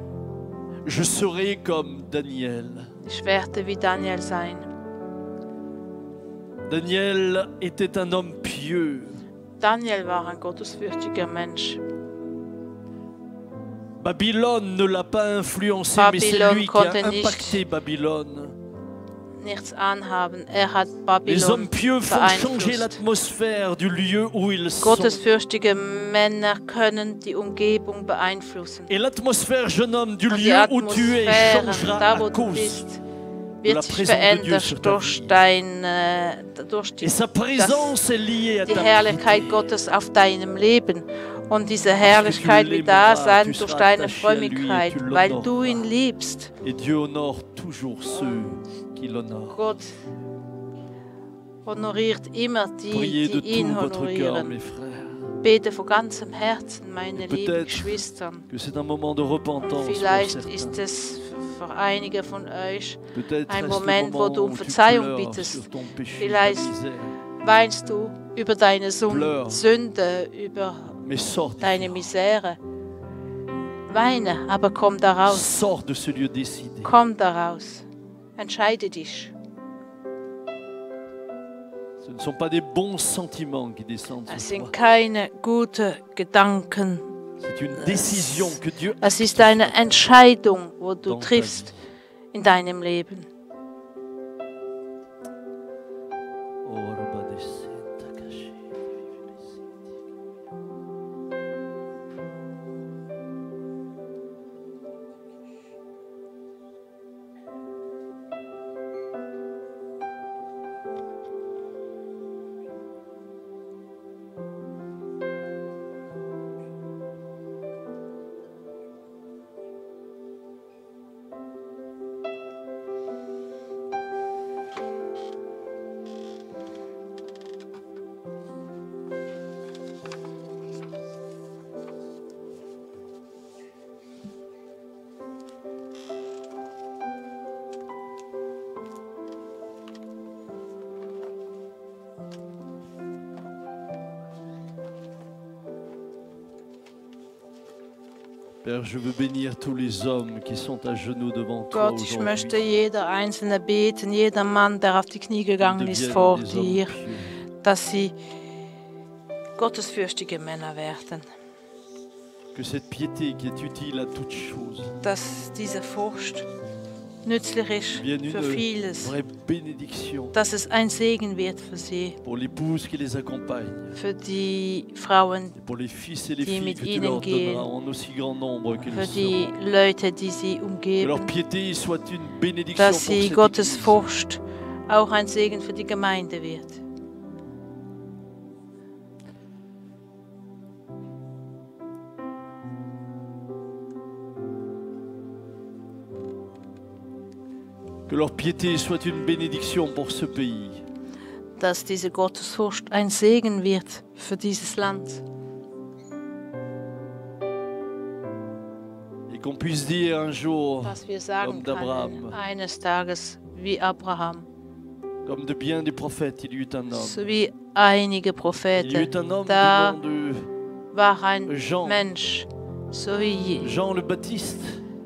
Je serai comme Daniel. Ich werde wie Daniel sein. Daniel était un homme pieux. Daniel war ein gottesfürchtiger Mensch. Babylone ne l'a pas influencé, mais c'est Babylone lui qui a konnte nicht impacté Babylone. Nichts anhaben. Er hat Les Babylon hommes pieux font changer beeinflusst. l'atmosphère du lieu où ils sont. Gottesfürchtige Männer können die Umgebung beeinflussen. Et l'atmosphère, jeune homme, du Und die lieu où tu es Atmosphäre, changera da à wo du cause bist, de la wird sich présence de Dieu sur verändert ta durch, vie. durch Et sa présence est liée à die ta Herrlichkeit piété. Gottes auf deinem Leben. Und diese Herrlichkeit wird da sein durch deine Frömmigkeit, weil du ihn liebst. Et Dieu honore toujours ceux qui l'honorent. Gott honoriert immer die, Priez de die ihn tout votre cœur, honorieren. mes frères, Bete von ganzem Herzen, meine Et lieben peut-être Geschwistern. que c'est un moment de repentance pour Vielleicht certains. ist es für einige von euch Peut-être ein est-ce le Moment, wo moment du um où tu Verzeihung pleures bittest. sur ton péché, Vielleicht ta misère. weinst du über deine Pleure. Sünde, über Mais sors, deine Misere. Weine, aber komm daraus. sors de ce lieu décidé. Komm daraus. Entscheide dich. Ce ne sont pas des bons sentiments qui descendent Es sur sind toi. keine guten Gedanken. C'est une décision que Dieu a Es ist eine Entscheidung, wo du dans ta triffst vie. in deinem Leben. Oh, Rabba de Senta Caché. Père, je veux bénir tous les hommes qui sont à genoux devant toi Gott, ich möchte aujourd'hui. jeder Einzelne beten, jeder Mann, der auf die Knie gegangen ist Deviennent vor des hommes dir, pieux. dass sie gottesfürchtige Männer werden. Que cette piété qui est utile à toute chose Dass diese Furcht nützlich ist devienne für une vieles. vraie bénédiction Dass es ein Segen wird für sie, pour l'épouse qui les accompagne, für die Frauen, et pour les fils et les Die filles mit que tu ihnen leur gehen. donneras en aussi grand nombre qu'ils für die seront. Leute, die sie Que leur umgeben. piété soit une bénédiction pour Dass sie cette Gottes église. Furcht auch ein Segen für die Gemeinde wird. Que leur piété soit une bénédiction pour ce pays. Dass diese Gottesfurcht ein Segen wird für dieses Land. Et qu'on puisse dire un jour, Dass wir sagen Comme d'Abraham. können, eines Tages wie Abraham, Comme de bien des prophètes, il y eut un homme. So wie einige Il y Propheten. eut un homme Da du nom war ein de Jean. Mensch, so wie Jean le Baptiste.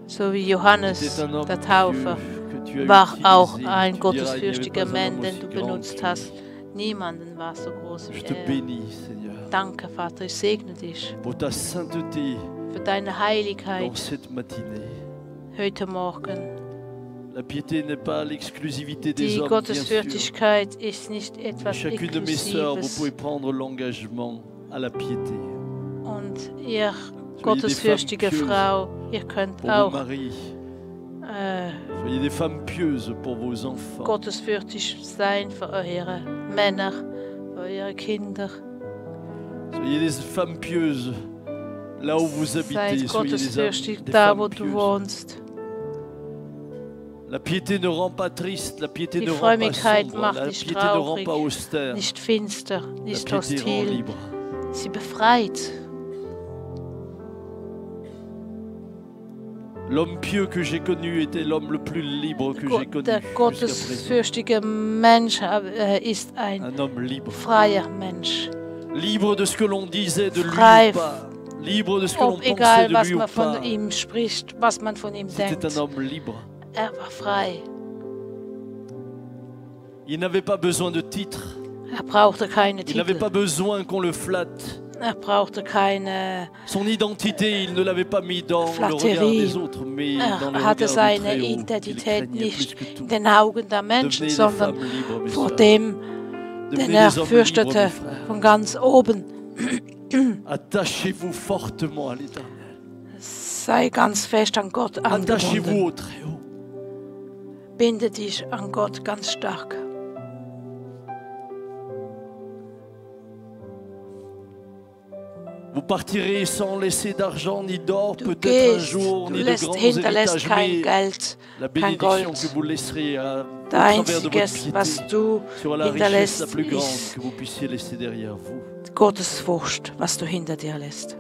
Johannes C'était un homme der Taufer, que tu as war utilisé. auch ein Tu diras, il n'y avait gottesfürchtiger pas un Mann, homme den aussi du grand benutzt que hast. Niemanden war so groß Je wie te er. bénis, Seigneur, Danke, Vater, ich segne dich pour ta sainteté für deine dans Heiligkeit cette matinée. heute Morgen. La piété n'est pas l'exclusivité des Die hommes, bien sûr. Gottesfürchtigkeit ist nicht etwas Chacune de mes sœurs, vous Exklusives. pouvez prendre l'engagement à la piété. Und ihr Soyez des gottesfürchtige femmes pieuses Frau, ihr könnt pour vos auch maris. Soyez des femmes pieuses pour vos enfants. gottesfürchtig sein für eure Männer, für eure Kinder. Soyez des femmes pieuses là où vous habitez. Seid Soyez des gottesfürchtig da, wo femmes du pieuses. wohnst. La piété ne rend pas triste, la piété Die ne rend pas Frömmigkeit sombre, macht la nicht piété ne rend traurig, pas austère. nicht finster, La nicht piété rend hostil. libre. Sie befreit. L'homme pieux que j'ai connu était l'homme le plus libre que j'ai connu Der jusqu'à présent. gottesfürchtige Mensch ist ein Un homme libre. freier Mensch. Libre de ce que l'on disait de lui Frei. ou pas. Libre de ce que l'on Ob pensait egal, de was lui ou man pas. von ihm spricht, was man von ihm C'était denkt. un homme libre. Er war frei. Il n'avait pas besoin de titre. Er brauchte keine Il n'avait Titel. pas besoin qu'on le flatte. Er brauchte keine. Son identité, il ne l'avait pas mis dans le Flatterie. regard des autres, mais dans le Er hatte regard du seine Très-Haut, qu'il Identität craignait plus nicht que tout. in den Augen der Menschen, Devenez des sondern femmes libres, mes vor sœurs. dem, Devenez den er des hommes fürchtete, libres, mes frères. von ganz oben. Attachez-vous fortement à l'Éternel. Sei ganz fest an Gott Attachez-vous angebunden. au Très-Haut. Binde dich an Gott ganz stark. Vous partirez sans laisser d'argent ni d'or, Du peut-être un gehst, jour, du ni de lässt, grands hinterlässt héritages, kein mais Geld, la kein bénédiction Gold. que vous laisserez au Der travers de votre Einziges, was piété du sera la richesse la hinterlässt, plus grande ist que vous puissiez laisser derrière vous. Gottesfurcht, was du hinter dir lässt.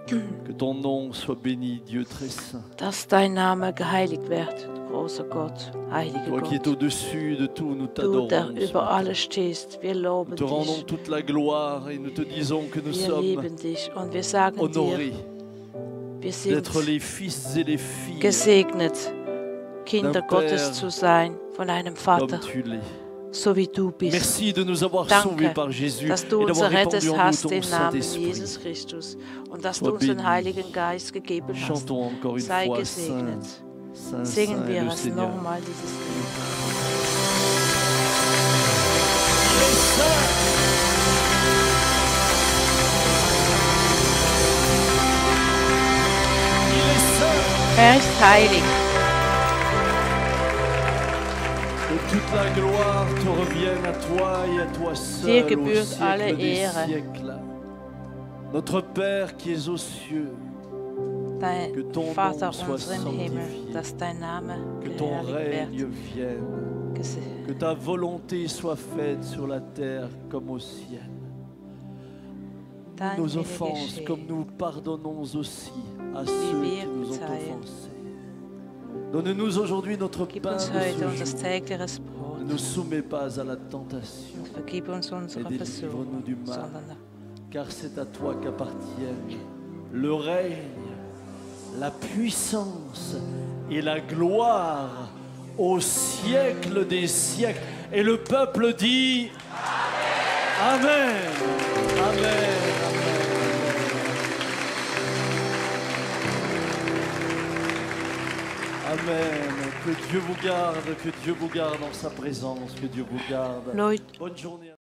Que ton nom soit béni, Dieu très saint. Dass dein Name geheiligt wird, großer Gott, heiliger Toi qui es Gott. au-dessus de tout, nous Du, der t'adorons. über alles stehst, wir Nous loben te rendons dich, toute la gloire et nous te disons que nous wir sommes lieben dich und wir sagen honorés dir, wir sind d'être les fils et les filles gesegnet, Kinder d'un Gottes Père zu sein, von einem Vater, comme tu l'es. so wie du bist. Merci de nous avoir Danke, sauvés par Jésus dass et du uns d'avoir errettet répandu en nous hast, ton den Namen Saint-Esprit. Jesus Christus, und dass Sois du uns den béni. Heiligen Geist gegeben hast. Chantons encore une Sei fois, gesegnet. Saint, Saint, Singen Saint est wir le es Seigneur. nochmal, dieses Lied. Er ist heilig. Que toute la gloire te revienne à toi et à toi Dir seul au gebührt alle siècle des Ehre. siècles. Notre Père qui es aux cieux, Dein que ton Vater nom soit unser im Himmel, sanctifié, dass dein Name que ton geheiligt règne wird. vienne, Gese- que ta volonté soit faite sur la terre comme au ciel. Dein Nos Wille offenses geschehe. comme nous pardonnons aussi à ceux qui wir nous ont verzeihen. offensés. Donne-nous aujourd'hui notre Gib pain uns de heute ce unser jour. tägliches Ne Brot nous soumets pas à la tentation, und vergib uns unsere et délivre-nous Versuchung, du mal. sondern car c'est à toi qu'appartiennent le règne, la puissance et la gloire au siècle des siècles. Et le peuple dit Amen. Amen. Amen. Amen. Que Dieu vous garde dans sa présence, que Dieu vous garde. Leute, Bonne journée.